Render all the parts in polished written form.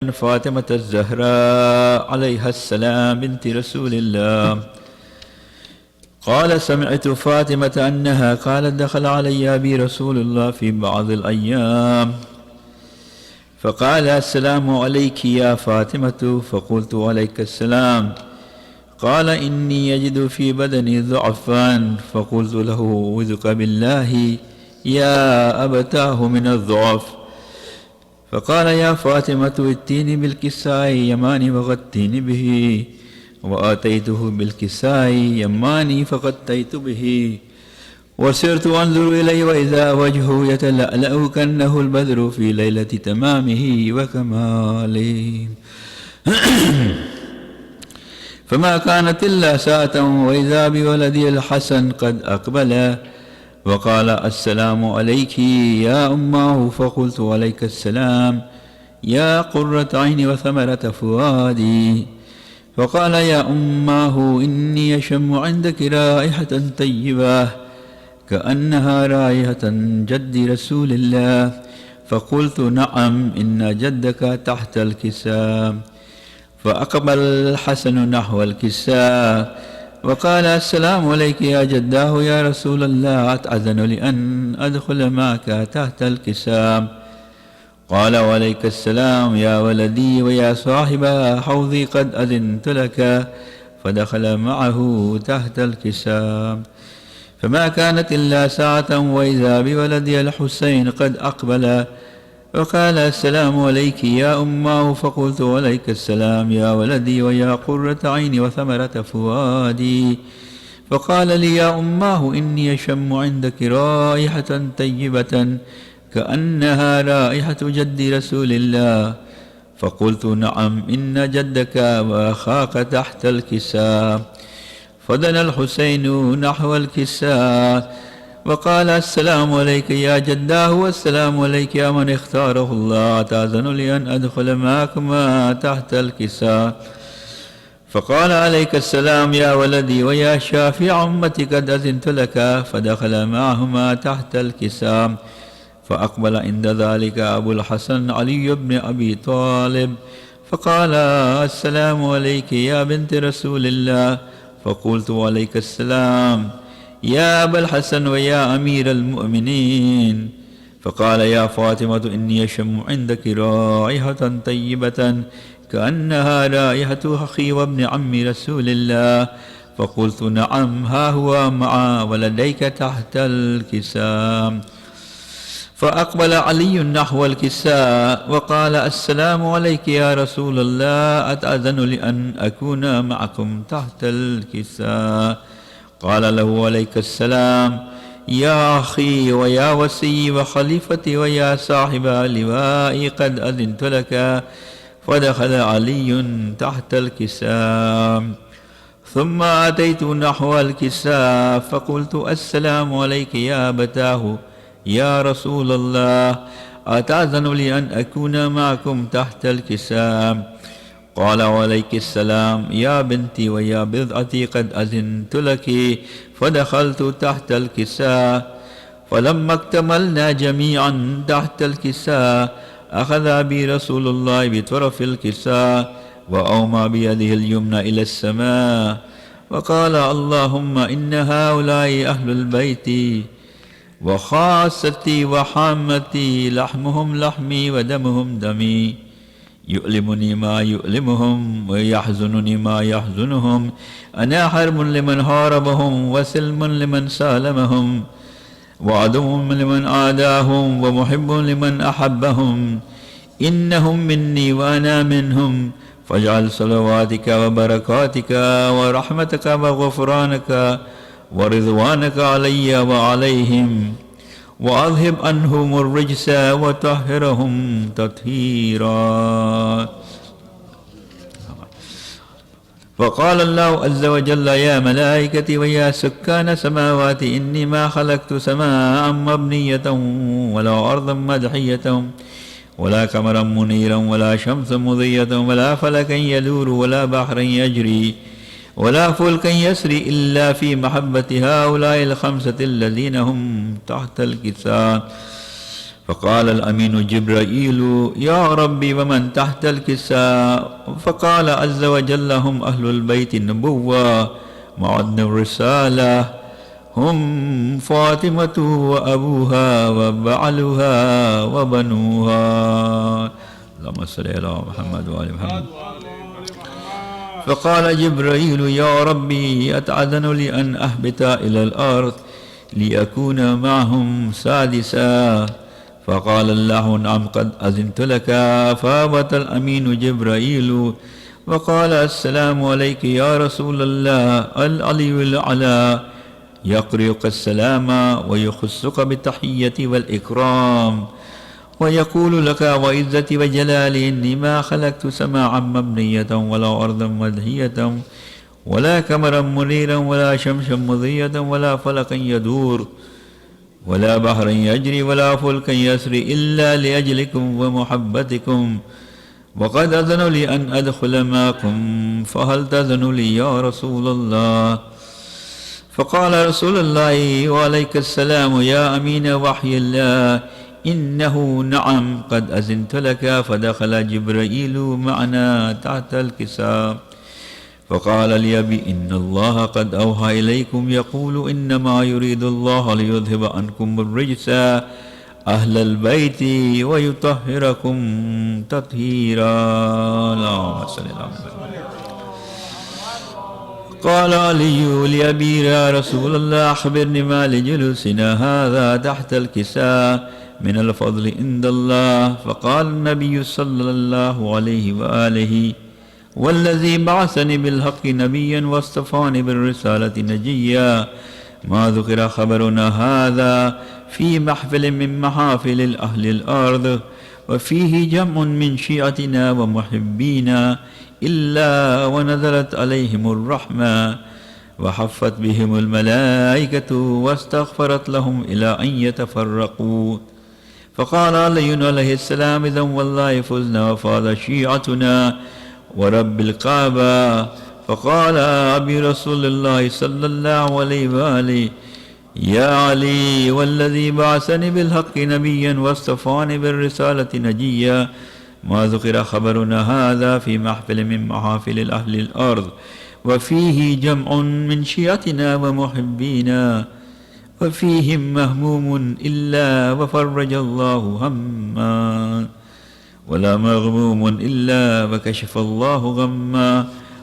فاطمة الزهراء عليها السلام بنت رسول الله قال: سمعت فاطمة أنها قالت: دخل علي أبي رسول الله في بعض الأيام فقال: السلام عليك يا فاطمة. فقلت: عليك السلام. قال: إني يجد في بدني ضعفا. فقلت له: أعوذك بالله يا أبتاه من الضعف. فقال: يا فاطمة ائتيني بالكساء يماني وغطيني به. وآتيته بالكساء يماني فغطيت به. وسرت أنظر إليه وإذا وجهه يتلألأ كأنه البدر في ليلة تمامه وكماله. فما كانت إلا ساعة وإذا بولدي الحسن قد أقبل وقال: السلام عليك يا أماه. فقلت: عليك السلام يا قرة عيني وثمرة فؤادي. فقال: يا أماه إني أشم عندك رائحة طيبة كأنها رائحة جد رسول الله. فقلت: نعم، إن جدك تحت الكساء. فأقبل الحسن نحو الكساء وقال: السلام عليك يا جداه يا رسول الله، أتأذن لأن أدخل معك تحت الكساء؟ قال: وعليك السلام يا ولدي ويا صاحب حوضي، قد أذنت لك. فدخل معه تحت الكساء. فما كانت إلا ساعة وإذا بولدي الحسين قد أقبل وقال: السلام عليك يا أماه. فقلت: عليك السلام يا ولدي ويا قرة عيني وثمرة فؤادي. فقال لي: يا أماه إني أشم عندك رائحة طيبة كأنها رائحة جد رسول الله. فقلت: نعم، إن جدك وأخاك تحت الكساء. فدنا الحسين نحو الكساء وقال: السلام عليك يا جداه والسلام عليك يا من اختاره الله، تأذن لي أن أدخل معكما تحت الكساء؟ فقال: عليك السلام يا ولدي ويا شافع أمتي، قد أذنت لك. فدخل معهما تحت الكساء. فأقبل عند ذلك أبو الحسن علي بن أبي طالب فقال: السلام عليك يا بنت رسول الله. فقلت: عليك السلام يا أبا الحسن ويا أمير المؤمنين. فقال: يا فاطمة إني أشم عندك رائحة طيبة كأنها رائحة أخي وابن عم رسول الله. فقلت: نعم، ها هو مع ولديك تحت الكساء. فأقبل علي نحو الكساء وقال: السلام عليك يا رسول الله، أتأذن لأن أكون معكم تحت الكساء؟ قال له: عليك السلام يا أخي ويا وسي وخليفتي ويا صاحب لوائي، قد أذنت لك. فدخل علي تحت الكساء. ثم أتيت نحو الكساء فقلت: السلام عليك يا أبتاه يا رسول الله، أتأذن لي أن أكون معكم تحت الكساء؟ قال: وعليك السلام يا بنتي ويا بضعتي، قد أذنت لك. فدخلت تحت الكساء. فلما اكتملنا جميعا تحت الكساء أخذ بي رسول الله بطرف الكساء وأومى بيده اليمنى إلى السماء وقال: اللهم إن هؤلاء أهل البيت وخاصتي وحامتي، لحمهم لحمي ودمهم دمي، يؤلمني ما يؤلمهم ويحزنني ما يحزنهم. أنا حرب لمن حاربهم وسلم لمن سالمهم وعدو لمن عاداهم ومحب لمن أحبهم. إنهم مني وأنا منهم، فاجعل صلواتك وبركاتك ورحمتك وغفرانك ورضوانك علي وعليهم، وأذهب عنهم الرجس وطهرهم تطهيرا. وقال الله عز وجل: يا ملائكتي ويا سكان سماواتي، إني ما خلقت سماء مبنية ولا أرضا مدحية ولا قمرا منيرا ولا شمسا مضية ولا فلكا يدور ولا بحرا يجري ولا فلكا يسري إلا في محبة هؤلاء الخمسة الذين هم تحت الكساء. فقال الأمين جبرائيل يا ربي ومن تحت الكساء؟ فقال عز وجل هم أهل البيت النبوة معدن الرسالة، هم فاطمة وأبوها وبعلها وبنوها. اللهم صل على محمد وآل محمد. فقال جبرائيل يا ربي أتأذن لي أن أهبط إلى الأرض لأكون معهم سادسا؟ فقال الله نعم قد أذنت لك. فهبط الأمين جبرائيل وقال السلام عليك يا رسول الله. العلي الأعلى يقرئك السلام ويخصك بالتحية والإكرام ويقول لك وعزتي وجلالي إني ما خلقت سماعا مبنية ولا أرضا مدهية ولا قمرا منيرا ولا شمسا مضية ولا فلكا يدور ولا بحرا يجري ولا فلكا يسري إلا لأجلكم ومحبتكم، وقد أذن لي أن أدخل معكم فهل تأذن لي يا رسول الله؟ فقال رسول الله وعليك السلام يا أمين وحي الله إنه نعم قد أذنت لك. فدخل جبرائيل معنا تحت الكساء فقال لي أبي إن الله قد أوحى إليكم يقول إنما يريد الله ليذهب عنكم الرجس أهل البيت ويطهركم تطهيرا. اللهم صل على محمد. قال علي لأبي يا رسول الله أخبرني ما لجلوسنا هذا تحت الكساء من الفضل عند الله. فقال النبي صلى الله عليه وآله والذي بعثني بالحق نبيا واصطفاني بالرسالة نجيا ما ذكر خبرنا هذا في محفل من محافل أهل الأرض وفيه جمع من شيعتنا ومحبينا إلا ونزلت عليهم الرحمة وحفت بهم الملائكة واستغفرت لهم إلى أن يتفرقوا. فقال علي عليه السلام إذن والله فزنا وفاز شيعتنا ورب الكعبة. فقال أبي رسول الله صلى الله عليه وآله يا علي والذي بعثني بالحق نبيا واصطفاني بالرسالة نجيا ما ذكر خبرنا هذا في محفل من محافل أهل الأرض وفيه جمع من شيعتنا ومحبينا وفيهم مهموم إلا وفرج الله هما ولا مغموم إلا وكشف الله غما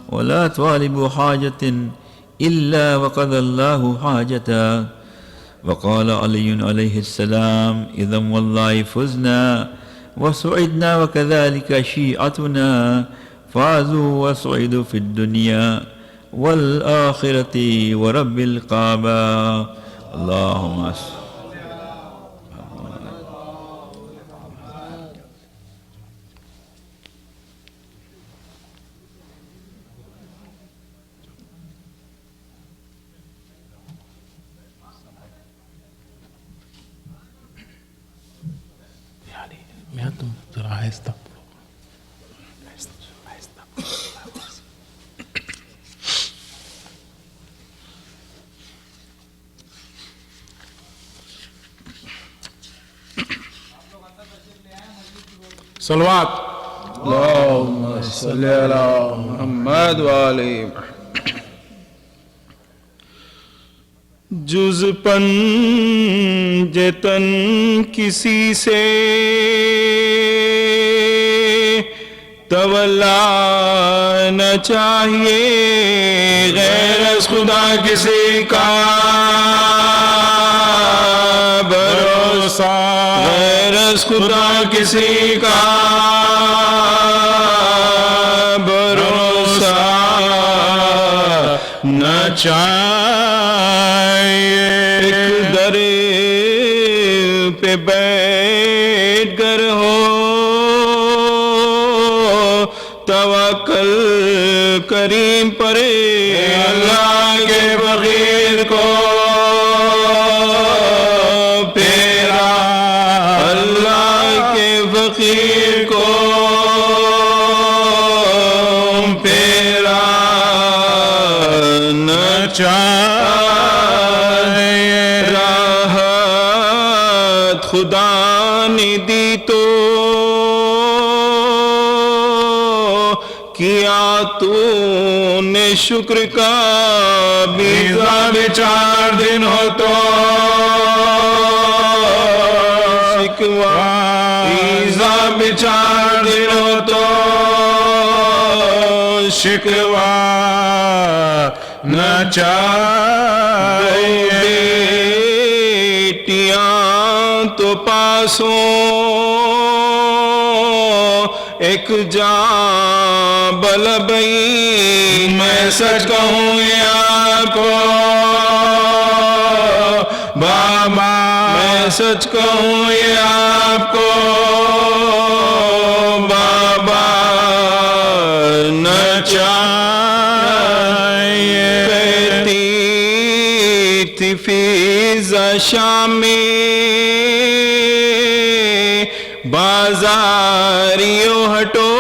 ولا طالب حاجة إلا وقضى الله حاجته. وقال علي عليه السلام إذن والله فزنا وسعدنا وكذلك شيعتنا فازوا وسعدوا في الدنيا والآخرة ورب الكعبة. اللهم صل. صلوات اللهم صل على محمد وآل جز پنجتن کسی سے تولا نہ چاہیے غیر از خدا کسی کا بھروسہ غیر از خدا کسی کا بھروسہ نہ چاہیے ایک در پہ بیٹھ کر ہو توکل کریم پر اللہ کے فقیر کو پیرا اللہ کے فقیر کو پیرا نہ چاہیے راحت خدا نے کیا تو نے شکر کا ویزا بھی 4 دن ہو تو شکوا ویزا بھی 4 دن ہو تو شکوا نہ چاہیے بیٹیاں تو پاسوں ایک جان بلبئی میں سچ کہوں یہ آپ کو بابا میں سچ کہوں یہ آپ کو بابا نہ چاہیے کہتی تھی فیضا شام میں بازاریوں ہٹو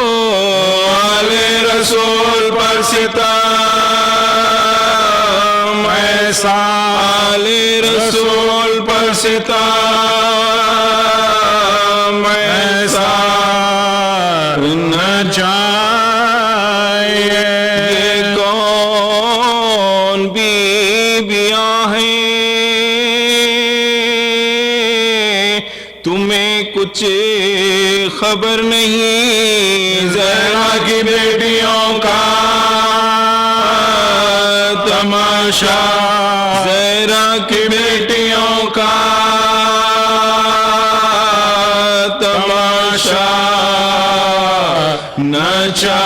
والے رسول پر ستم ایسا آلے رسول پر ستم ایسا نہ چاہیے یہ کون بیویاں ہیں تمہیں کچھ خبر نہیں زہرا کی بیٹیوں کا تماشا زہرا کی بیٹیوں کا تماشا نہ چاہیے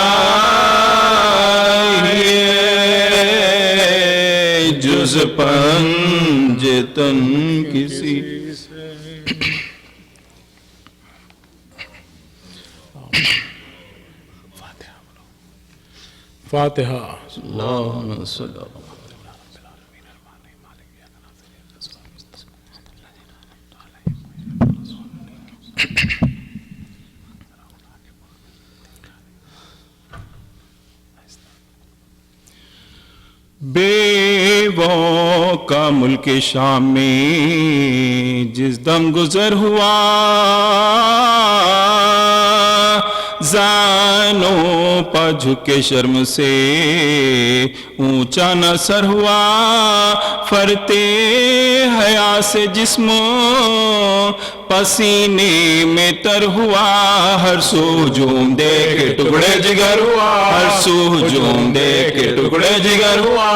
جز پنجتن کسی فاتحہ اللہم صلی اللہ بیووں کا ملک شام میں جس دم گزر ہوا زانوں پا جھکے شرم سے اونچا نہ سر ہوا فرتے حیا سے جسم پسینے میں تر ہوا ہر سو ہجوم دے کے ٹکڑے جگر ہوا ہر سو ہجوم دے کے ٹکڑے جگر ہوا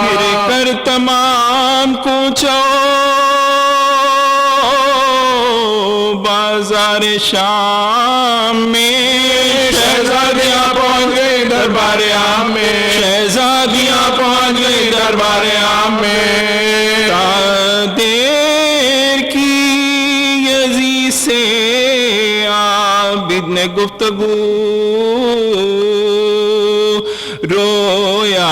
پھر کر تمام کوچو بازار شام میں شہزادیاں پہنچ گئی دربار عام میں شہزادیاں پہنچ گئی دربار عام میں دیر کی یزی سے عابد نے گفتگو رویا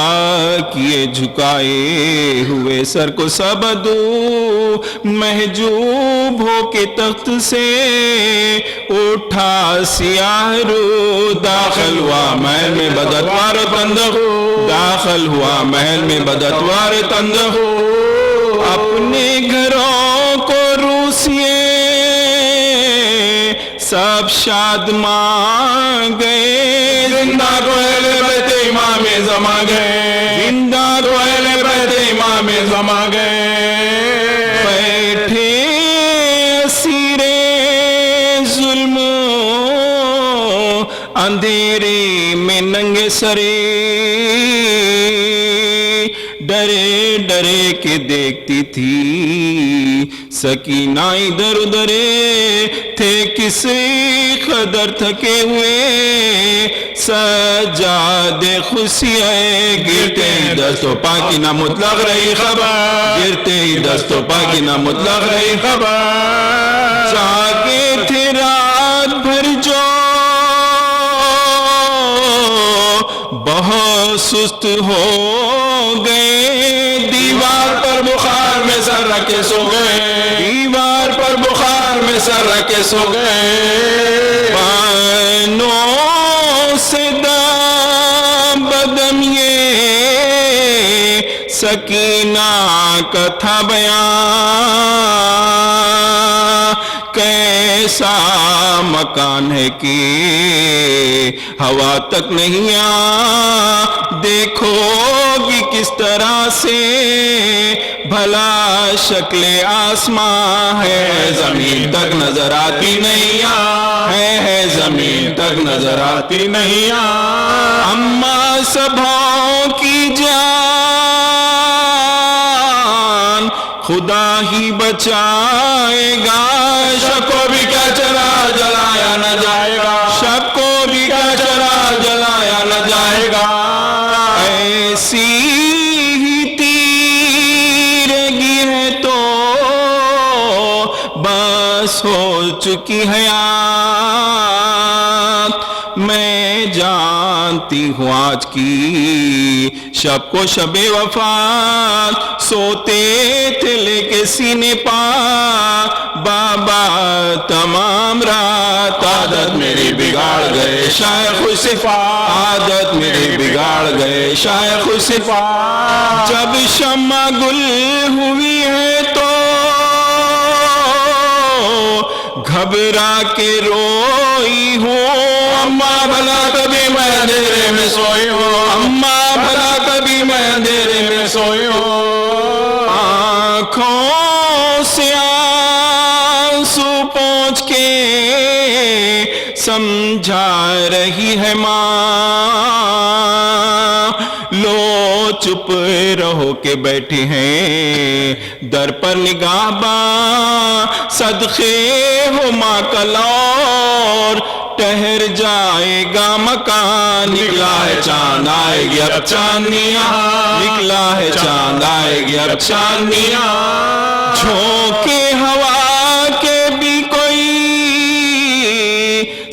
کیے جھکائے ہوئے سر کو سبدو محجوب ہو کے تخت سے اٹھا سیاہ رو داخل ہوا محل میں بدتوار تندخ داخل ہوا محل میں بدتوار تندخ اپنے گھروں کو روسیے سب شادمان گئے زندہ کو اہل بیت امام زمان گئے زندہ تو اہل بیت امام زمان گئے بیٹھے اسیر ظلم اندھیرے میں ننگے سرے ڈرے ڈرے کے دیکھتی تھی سکینہ ادھر ادھرے تھے کسی قدر تھکے ہوئے سجاد خوشیاں گرتے ہی دستوں پاکی نہ مطلق رہی خبر گرتے ہی دستوں پاکی نہ مطلق رہی خبر جاگے تھے رات بھر جو بہت سست ہو گئے دیوار پر بخار میں سر رکھے سو گئے دیوار پر بخار میں سر رکھے سو گئے پانوں سے دم بدم یہ سکینہ کا تھا بیان ایسا مکان ہے کہ ہوا تک نہیں دیکھو گی کس طرح سے بھلا شکل آسمان ہے زمین تک نظر آتی نہیں ہے زمین تک نظر آتی نہیں اما سبھاؤں کی جان خدا ہی بچائے گا شب کو بھی کیا چلا جلایا نہ جائے گا شب کو بھی کیا چلا جلایا نہ جائے گا ایسی ہی تیرگی ہے تو بس ہو چکی حیات میں جانتی ہوں آج کی شب کو شب وفات صوتے تھے لے کے سینے پا بابا تمام رات عادت میری بگاڑ گئے شیخ صفات عادت میری بگاڑ گئے شیخ صفات جب شمع گل ہوئی ہے تو گھبرا کے روئی ہوں اما بھلا کبھی میں اندھیرے میں سوئی ہوں اما بھلا کبھی میں اندھیرے میں سوئی ہوں آنکھوں سے آنسو پہنچ کے سمجھا رہی ہے ماں لو چپ رہو کے بیٹھے ہیں در پر نگاہ باں صدقے ہو ماں کا لور ٹہر جائے گا مکان نکلا ہے چاند آئے گی اب چاندنیاں نکلا ہے چاند آئے گی اب چاندنیاں جھونکے ہوا کے بھی کوئی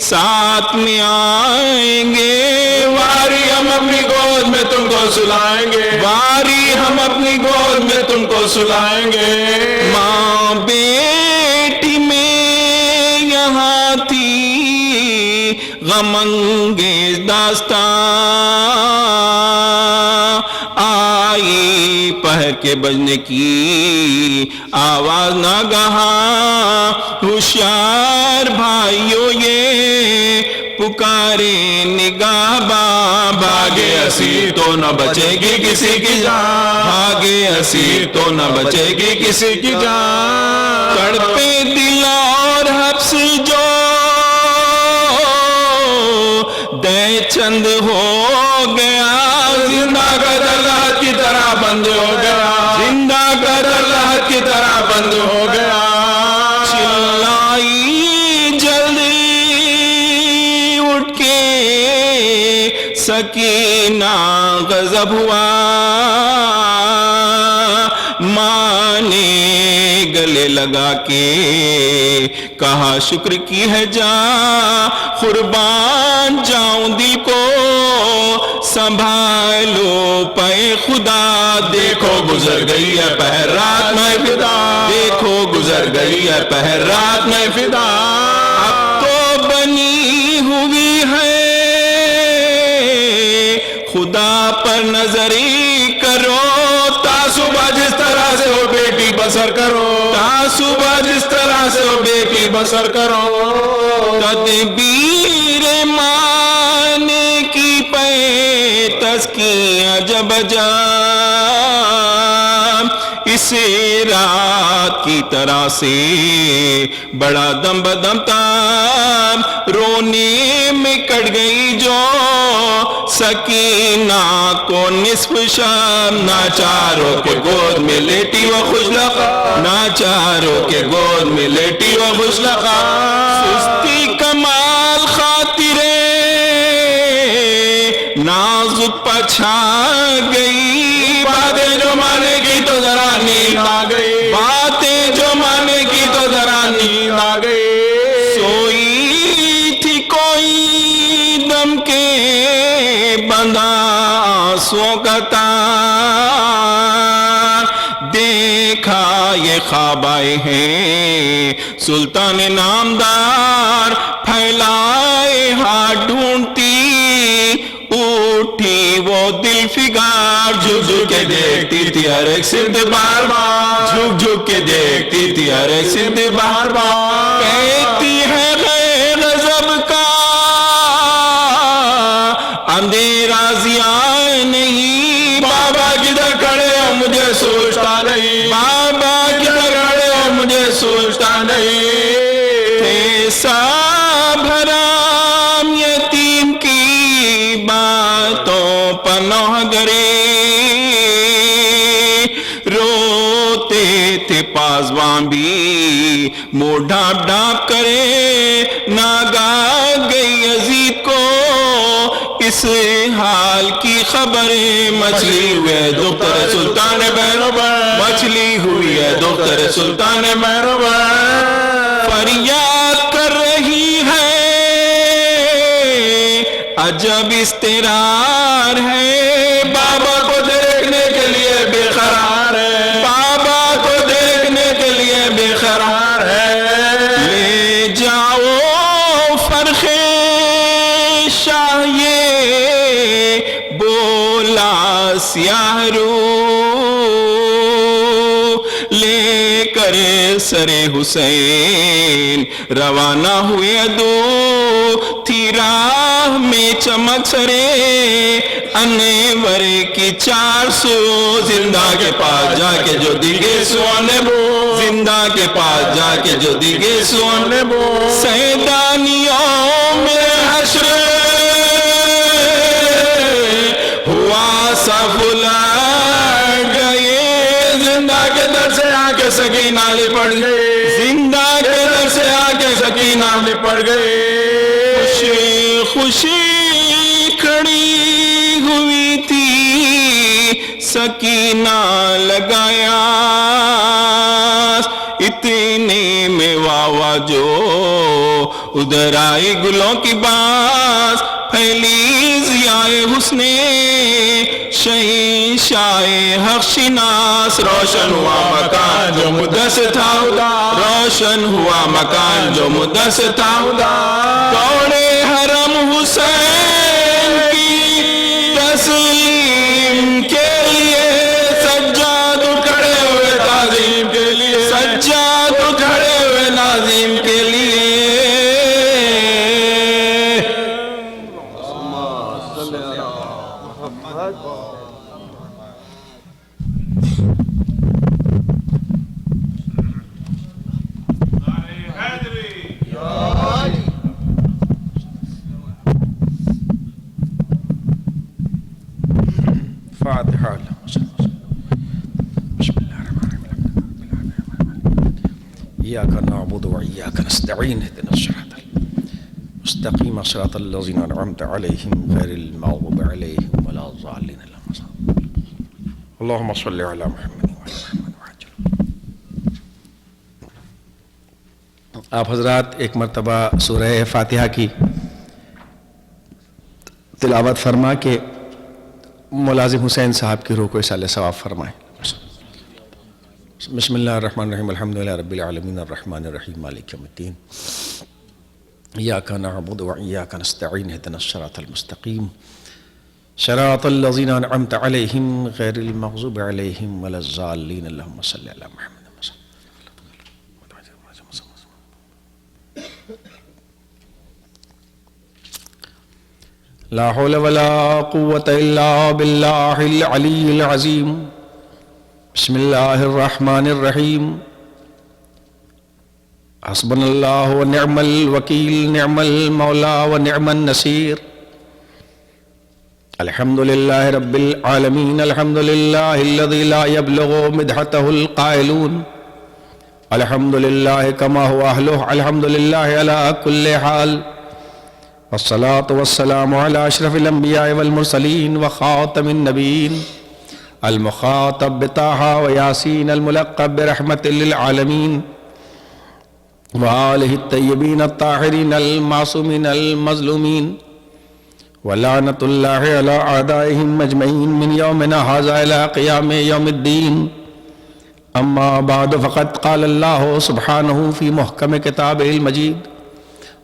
ساتھ میں آئیں گے واری ہم اپنی گود میں تم کو سلائیں گے واری ہم اپنی گود میں تم کو سلائیں گے ماں بیٹی میں یہاں تھی غم انگیز داستان آئی پہر کے بجنے کی آواز ناگہاں ہوشیار بھائیو یہ پکارے نگاہ باں بھاگے اسیر تو نہ بچے گی کسی کی جان بھاگے اسیر تو نہ بچے گی کسی کی جان تڑپے دل اور حبس جو دے چند ہو گیا زندہ کا درگاہ کی طرح بند ہو گیا زندہ کا درگاہ کی طرح بند ہو گیا چلائی جلدی اٹھ کے سکینہ غضب ہوا ماں نے گلے لگا کے کہا شکر کی ہے جاں قربان جاؤں دل کو سنبھالو پے خدا دیکھو گزر گئی ہے پہر رات میں فدا دیکھو گزر گئی ہے پہر رات میں فدا اب تو بنی ہوئی ہے خدا پر نظری کرو صبح جس طرح سے وہ بیٹی بسر کرو صبح جس طرح سے وہ بیٹی بسر کرو تدبیر مانے کی پے تزکیہ جب جا اس رات کی طرح سے بڑا دم بدم تاب رونے میں کٹ گئی جو سکینہ کو نصف شام ناچاروں کے گود میں لیٹی وہ خوش لقا ناچاروں کے گود میں لیٹی وہ خوش لقا سستی کمال خاطرے نازک پچھا گئی باتیں جو مانے کی تو ذرا نیند آ گئی باتیں جو مانے کی تو ذرا نیند آ گئی سوئی تھی کوئی دم کے بندہ آنسوں کا تار دیکھا یہ خواب آئے ہیں سلطان نامدار پھیلائے ہاتھ ڈھونڈتی اٹھی وہ دل فگار بار جھک جھک کے دیکھتی تھی ہر ایک سمت بار بار جھک جھک کے دیکھتی تھی ہر ایک سمت بار بار کہتی ہے غضب کا اندھیرا ضیاء نہیں بابا کدھر کھڑے ہو مجھے سوچتا نہیں بابا کدھر کھڑے ہو مجھے سوچتا نہیں کیسا بھرام یتیم کی باتوں پناہ گرے روتے تھے پاسباں بھی منہ ڈھانپ ڈھانپ کرے ناگاہ گئی یزید کو اس حال کی خبر مچھلی ہوئے دختر سلطان بہروبر مچھلی ہوئی ہے دختر سلطان بہروبر فریاد کر رہی ہے عجب استرار ہے بابا کو دیکھنے کے لیے بے قرار ہے بابا کو دیکھنے کے لیے بے قرار ہے لے جاؤ فرخ شاہ یہ بولا سیاہ رو لے کر سر حسین روانہ ہوئے دو تھی راہ میں چمک سرے انور کی 400 زندہ کے پاس جا کے جو دیگے سوانے بو زندہ کے پاس جا کے جو دیگے سوانے بو سیدانیوں میں حشر ہوا صف الٹ گئے زندہ کے در سے آ کے سکینہ لپٹ گئے زندہ کے در سے آ کے سکینہ لپٹ گئے خوشی خوشی کھڑی ہوئی تھی سکینہ لگایا اتنے میں واوا جو ادھر آئی گلوں کی باس پھیلی ضیاء حسن شہنشاہ حق شناس روشن ہوا مکان جو مدس تھا روشن ہوا مکان جو مدس تھا کوڑے حرم حسین کی تسلیم کے لیے سجاد کھڑے ہوئے تعظیم کے لیے سجاد کھڑے ہوئے ناظم کے لیے إياك نعبد وإياك نستعين اهدنا الصراط المستقيم صراط الذين أنعمت عليهم غير المغضوب عليهم ولا الضالين اللهم صل على محمد وعلى محمد وعجل. آپ حضرات ایک مرتبہ سورہ فاتحہ کی تلاوت فرما کے ملازم حسین صاحب کی روح کو اصالہ ثواب فرمائیں. بسم اللہ الرحمن الرحیم الحمدللہ رب العالمین الرحمن الرحیم مالک یوم الدین ایاک نعبد و ایاک نستعین اهدنا الصراط المستقیم صراط الذین انعمت علیہم غیر المغضوب علیہم ولا الضالین اللہم صلی علی محمد. لا حول ولا قوة الا باللہ العلی العظیم. بسم اللہ الرحمن الرحیم. حسبنا اللہ ونعم الوکیل نعم المولا ونعم النصیر. الحمد للہ رب العالمین الحمد للہ الذی لا يبلغ مدحته القائلون. الحمد للہ کما هو اہلہ الحمد للہ علی کل حال. والصلاة والسلام على اشرف الانبیاء والمرسلین وخاتم النبیین المخاطب بطه وياسين الملقب برحمة للعالمين وآله الطيبين الطاهرين المعصومين المظلومين ولعنة الله على أعدائهم أجمعين من يومنا هذا إلى قيام يوم الدين. أما بعد فقد قال الله سبحانه في محكم كتابه المجيد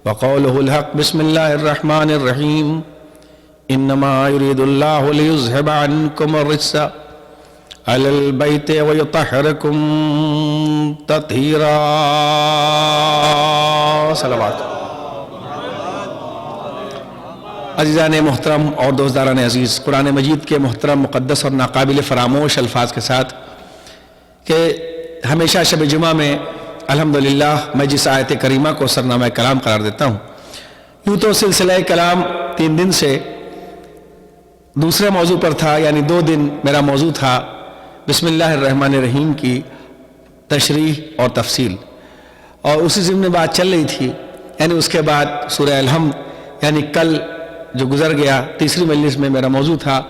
وقوله الحق. بسم الله الرحمن الرحيم. انما یرید اللہ لیذھب عنکم الرجس علی البیت ویطہرکم تطہیرا. صلوات. عزیزان محترم اور دوستداران عزیز، قرآن مجید کے محترم، مقدس اور ناقابل فراموش الفاظ کے ساتھ کہ ہمیشہ شب جمعہ میں الحمدللہ میں جس آیت کریمہ کو سرنامہ کلام قرار دیتا ہوں، یوں تو سلسلہ کلام 3 دن سے دوسرے موضوع پر تھا، یعنی 2 دن میرا موضوع تھا بسم اللہ الرحمن الرحیم کی تشریح اور تفصیل، اور اسی ضمن بات چل رہی تھی. یعنی اس کے بعد سورہ الحمد، یعنی کل جو گزر گیا تیسری مجلس میں میرا موضوع تھا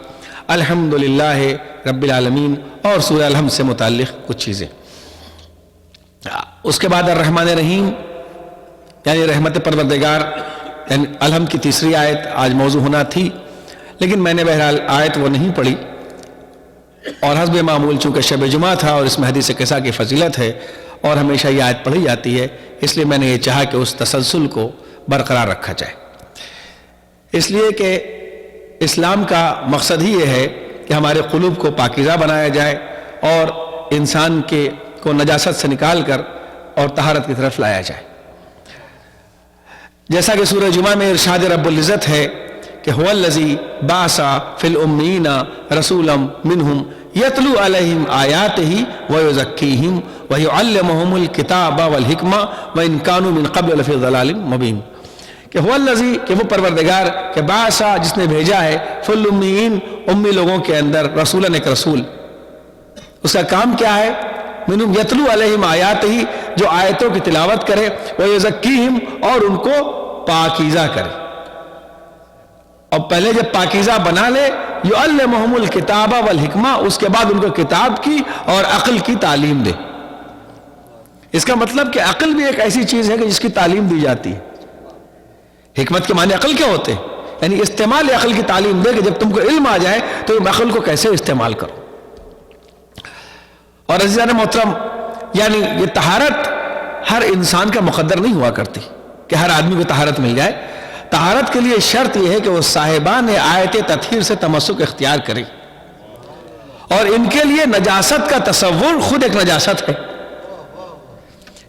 الحمدللہ رب العالمین اور سورہ الحمد سے متعلق کچھ چیزیں. اس کے بعد الرحمن الرحیم یعنی رحمت پروردگار، یعنی الحمد کی تیسری آیت آج موضوع ہونا تھی، لیکن میں نے بہرحال آیت وہ نہیں پڑھی، اور حسب معمول چونکہ شب جمعہ تھا اور اس میں حدیث قصہ کی فضیلت ہے اور ہمیشہ یہ آیت پڑھی جاتی ہے، اس لیے میں نے یہ چاہا کہ اس تسلسل کو برقرار رکھا جائے. اس لیے کہ اسلام کا مقصد ہی یہ ہے کہ ہمارے قلوب کو پاکیزہ بنایا جائے اور انسان کو نجاست سے نکال کر اور طہارت کی طرف لایا جائے. جیسا کہ سورہ جمعہ میں ارشاد رب العزت ہے کہ هو الذی بعث فی الامیین رسولا منہم یتلو علیہم آیاتہ ویزکیہم ویعلمہم الکتاب والحکمہ وان کانوا من قبل لفی ضلال مبین. کہ هو الذی، کہ وہ پروردگار، کہ بعث، جس نے بھیجا ہے فی الامیین، امی لوگوں کے اندر، رسولا، ایک رسول. اس کا کام کیا ہے؟ منہم یتلو علیہم آیاتہ، جو آیتوں کی تلاوت کرے، ویزکیہم، اور ان کو پاکیزہ کرے. اور پہلے جب پاکیزہ بنا لے، یعلمہم الکتاب والحکمہ، اس کے بعد ان کو کتاب کی اور عقل کی تعلیم دے. اس کا مطلب کہ عقل بھی ایک ایسی چیز ہے کہ جس کی تعلیم دی جاتی ہے. حکمت کے معنی عقل کیا ہوتے ہیں؟ یعنی استعمال عقل کی تعلیم دے کہ جب تم کو علم آ جائے تو تم عقل کو کیسے استعمال کرو. اور عزیزان محترم، یعنی یہ طہارت ہر انسان کا مقدر نہیں ہوا کرتی کہ ہر آدمی کو طہارت مل جائے. طہارت کے لیے شرط یہ ہے کہ وہ صاحبان آیت تطہیر سے تمسک اختیار کرے، اور ان کے لیے نجاست کا تصور خود ایک نجاست ہے.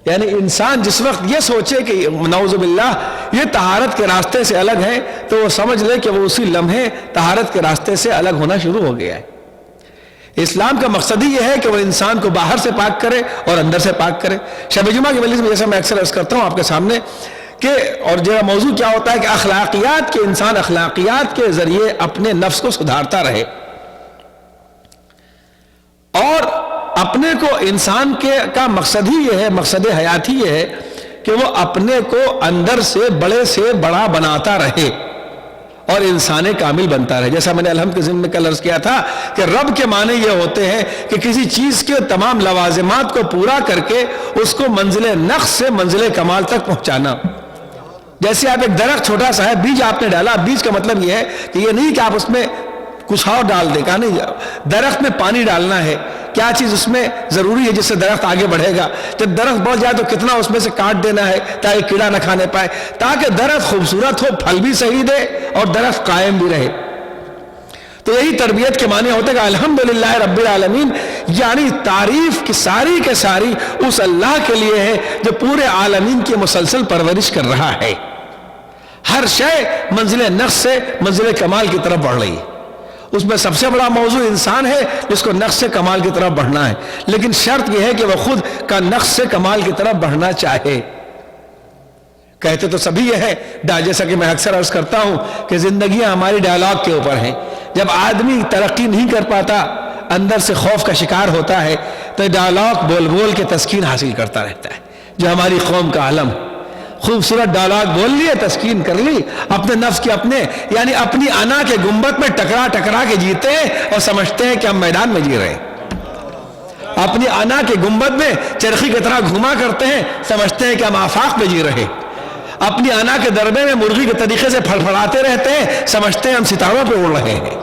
یعنی انسان جس وقت یہ سوچے کہ نعوذ باللہ یہ طہارت کے راستے سے الگ ہے، تو وہ سمجھ لے کہ وہ اسی لمحے طہارت کے راستے سے الگ ہونا شروع ہو گیا ہے. اسلام کا مقصد ہی یہ ہے کہ وہ انسان کو باہر سے پاک کرے اور اندر سے پاک کرے. شب جمعہ کی مجلس میں جیسا میں اکثر عرض کرتا ہوں آپ کے سامنے کہ، اور جو موضوع کیا ہوتا ہے کہ اخلاقیات کے انسان اخلاقیات کے ذریعے اپنے نفس کو سدھارتا رہے، اور اپنے کو انسان کا مقصد ہی یہ ہے، مقصد حیات ہی یہ ہے کہ وہ اپنے کو اندر سے بڑے سے بڑا بناتا رہے اور انسان کامل بنتا رہے. جیسا میں نے الحمد کے ضمن میں کل عرض کیا تھا کہ رب کے معنی یہ ہوتے ہیں کہ کسی چیز کے تمام لوازمات کو پورا کر کے اس کو منزل نقص سے منزل کمال تک پہنچانا. جیسے آپ ایک درخت چھوٹا سا ہے، بیج آپ نے ڈالا، بیج کا مطلب یہ ہے کہ یہ نہیں کہ آپ اس میں کچھ اور ڈال دیں، کہا نہیں، درخت میں پانی ڈالنا ہے. کیا چیز اس میں ضروری ہے جس سے درخت آگے بڑھے گا؟ جب درخت بڑھ جائے تو کتنا اس میں سے کاٹ دینا ہے تاکہ کیڑا نہ کھانے پائے، تاکہ درخت خوبصورت ہو، پھل بھی صحیح دے اور درخت قائم بھی رہے. تو یہی تربیت کے معنی ہوتے کہ الحمدللہ رب العالمین، یعنی تعریف کی ساری کے ساری اس اللہ کے لیے ہے جو پورے عالمین کی مسلسل پرورش کر رہا ہے. ہر شے منزل نقص سے منزل کمال کی طرف بڑھ رہی ہے. اس میں سب سے بڑا موضوع انسان ہے جس کو نقص سے کمال کی طرف بڑھنا ہے، لیکن شرط یہ ہے کہ وہ خود کا نقص سے کمال کی طرف بڑھنا چاہے. کہتے تو سبھی یہ ہے، جیسا کہ میں اکثر عرض کرتا ہوں کہ زندگیاں ہماری ڈائلاگ کے اوپر ہیں. جب آدمی ترقی نہیں کر پاتا، اندر سے خوف کا شکار ہوتا ہے، تو ڈائلاگ بول بول کے تسکین حاصل کرتا رہتا ہے، جو ہماری قوم کا علم. خوبصورت ڈائلاگ بول لیے، تسکین کر لی، اپنے نفس کی یعنی اپنی انا کے گنبد میں ٹکرا ٹکرا کے جیتے ہیں اور سمجھتے ہیں کہ ہم میدان میں جی رہے ہیں. اپنی انا کے گنبد میں چرخی کی طرح گھوما کرتے ہیں، سمجھتے ہیں کہ ہم آفاق میں جی رہے. اپنی انا کے دربے میں مرغی کے طریقے سے پھڑپھڑاتے رہتے ہیں، سمجھتے ہیں ہم ستاروں پہ اڑ رہے ہیں.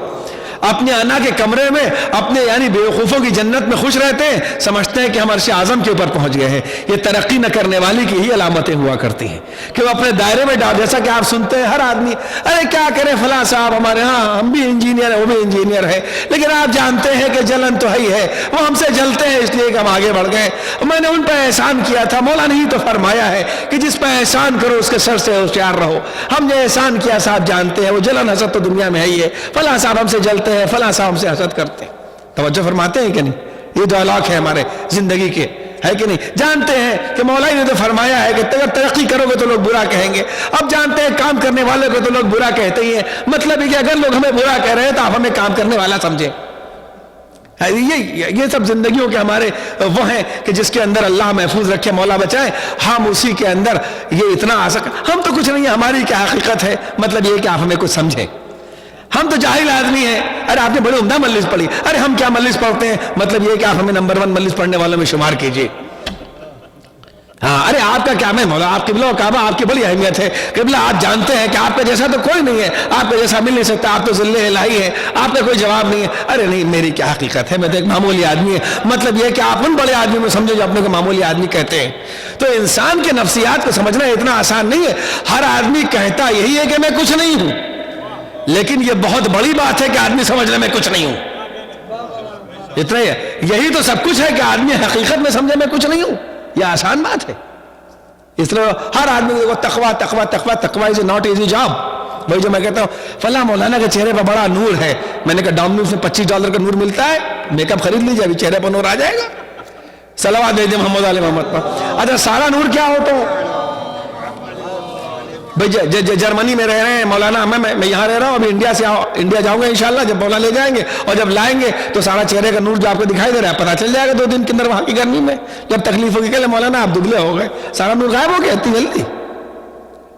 اپنے انا کے کمرے میں اپنے یعنی بیوقوفوں کی جنت میں خوش رہتے ہیں, سمجھتے ہیں کہ ہم عرش اعظم کے اوپر پہنچ گئے ہیں. یہ ترقی نہ کرنے والی کی ہی علامتیں ہوا کرتی ہیں کہ وہ اپنے دائرے میں ڈال, جیسا کہ آپ سنتے ہیں ہر آدمی, ارے کیا کرے فلاں صاحب ہمارے ہاں, ہم بھی انجینئر ہیں وہ بھی انجینئر ہے, لیکن آپ جانتے ہیں کہ جلن تو ہے ہی ہے, وہ ہم سے جلتے ہیں اس لیے کہ ہم آگے بڑھ گئے. میں نے ان پہ احسان کیا تھا, مولا نے ہی تو فرمایا ہے کہ جس پہ احسان کرو اس کے سر سے ہوشیار رہو. ہم نے احسان کیا صاحب جانتے ہیں, وہ جلن حسد تو دنیا میں ہے ہی ہے, فلاں صاحب ہم سے جلتے ہیں, فلاں صاحب ہم سے حسد کرتے ہیں. توجہ فرماتے ہیں کہ نہیں؟ یہ ڈائلاگ ہے ہمارے زندگی کے, ہے کہ نہیں؟ جانتے ہیں کہ مولا نے تو فرمایا ہے کہ اگر ترقی کرو گے تو لوگ برا کہیں گے. اب جانتے ہیں کام کرنے والے کو تو لوگ برا کہتے ہی ہیں, مطلب ہے کہ اگر لوگ ہمیں برا کہہ رہے ہیں تو آپ ہمیں کام کرنے والا سمجھیں. یہ سب زندگیوں کے ہمارے وہ ہیں کہ جس کے اندر اللہ محفوظ رکھے, مولا بچائے. ہم اسی کے اندر یہ اتنا آ سکے, ہم تو کچھ نہیں ہے, ہماری کیا حقیقت ہے, مطلب یہ کہ آپ ہمیں کچھ سمجھیں. ہم تو جاہل آدمی ہیں, ارے آپ نے بڑی عمدہ مجلس پڑھی, ارے ہم کیا مجلس پڑھتے ہیں, مطلب یہ کہ آپ ہمیں نمبر 1 مجلس پڑھنے والوں میں شمار کیجئے. ہاں, ارے آپ کا کیا میں مولا, آپ قبلہ و کعبہ آپ کی بڑی اہمیت ہے, قبلہ آپ جانتے ہیں کہ آپ کے جیسا تو کوئی نہیں ہے, آپ کے جیسا مل نہیں سکتا, آپ تو ذل الہی ہے, آپ کا کوئی جواب نہیں ہے. ارے نہیں, میری کیا حقیقت ہے, میں تو ایک معمولی آدمی ہے. مطلب یہ کہ آپ ان بڑے آدمی میں سمجھو جو اپنے کو معمولی آدمی کہتے ہیں. تو انسان کے نفسیات کو سمجھنا اتنا آسان نہیں ہے. ہر آدمی کہتا یہی ہے کہ میں کچھ نہیں ہوں, لیکن یہ بہت بڑی بات ہے کہ آدمی سمجھ لے میں کچھ نہیں ہوں. اتنا ہی ہے, یہی تو سب کچھ ہے کہ آدمی حقیقت میں سمجھے میں کچھ نہیں ہوں. یہ آسان بات ہے. اس لیے ہر آدمی کو تقویٰ تقویٰ تقویٰ تقویٰ از ناٹ ایزی جاب. وہی جو میں کہتا ہوں فلاں مولانا کے چہرے پر بڑا نور ہے, میں نے کہا ڈومینوز میں $25 کا نور ملتا ہے, میک اپ خرید لیجیے, ابھی چہرے پر نور آ جائے گا. صلوات دے دیں محمد علی محمد پر. اچھا سارا نور کیا ہو تو بھائی جرمنی میں رہ رہے ہیں مولانا, میں یہاں رہ رہا ہوں, ابھی انڈیا جاؤں گا انشاءاللہ, جب مولانا لے جائیں گے اور جب لائیں گے تو سارا چہرے کا نور جو آپ کو دکھائی دے رہا ہے پتہ چل جائے گا 2 دن کے اندر وہاں کی گرمی میں. جب تکلیف ہوگی کہ مولانا آپ دبلے ہو گئے, سارا نور غائب ہو گیا اتنی جلدی,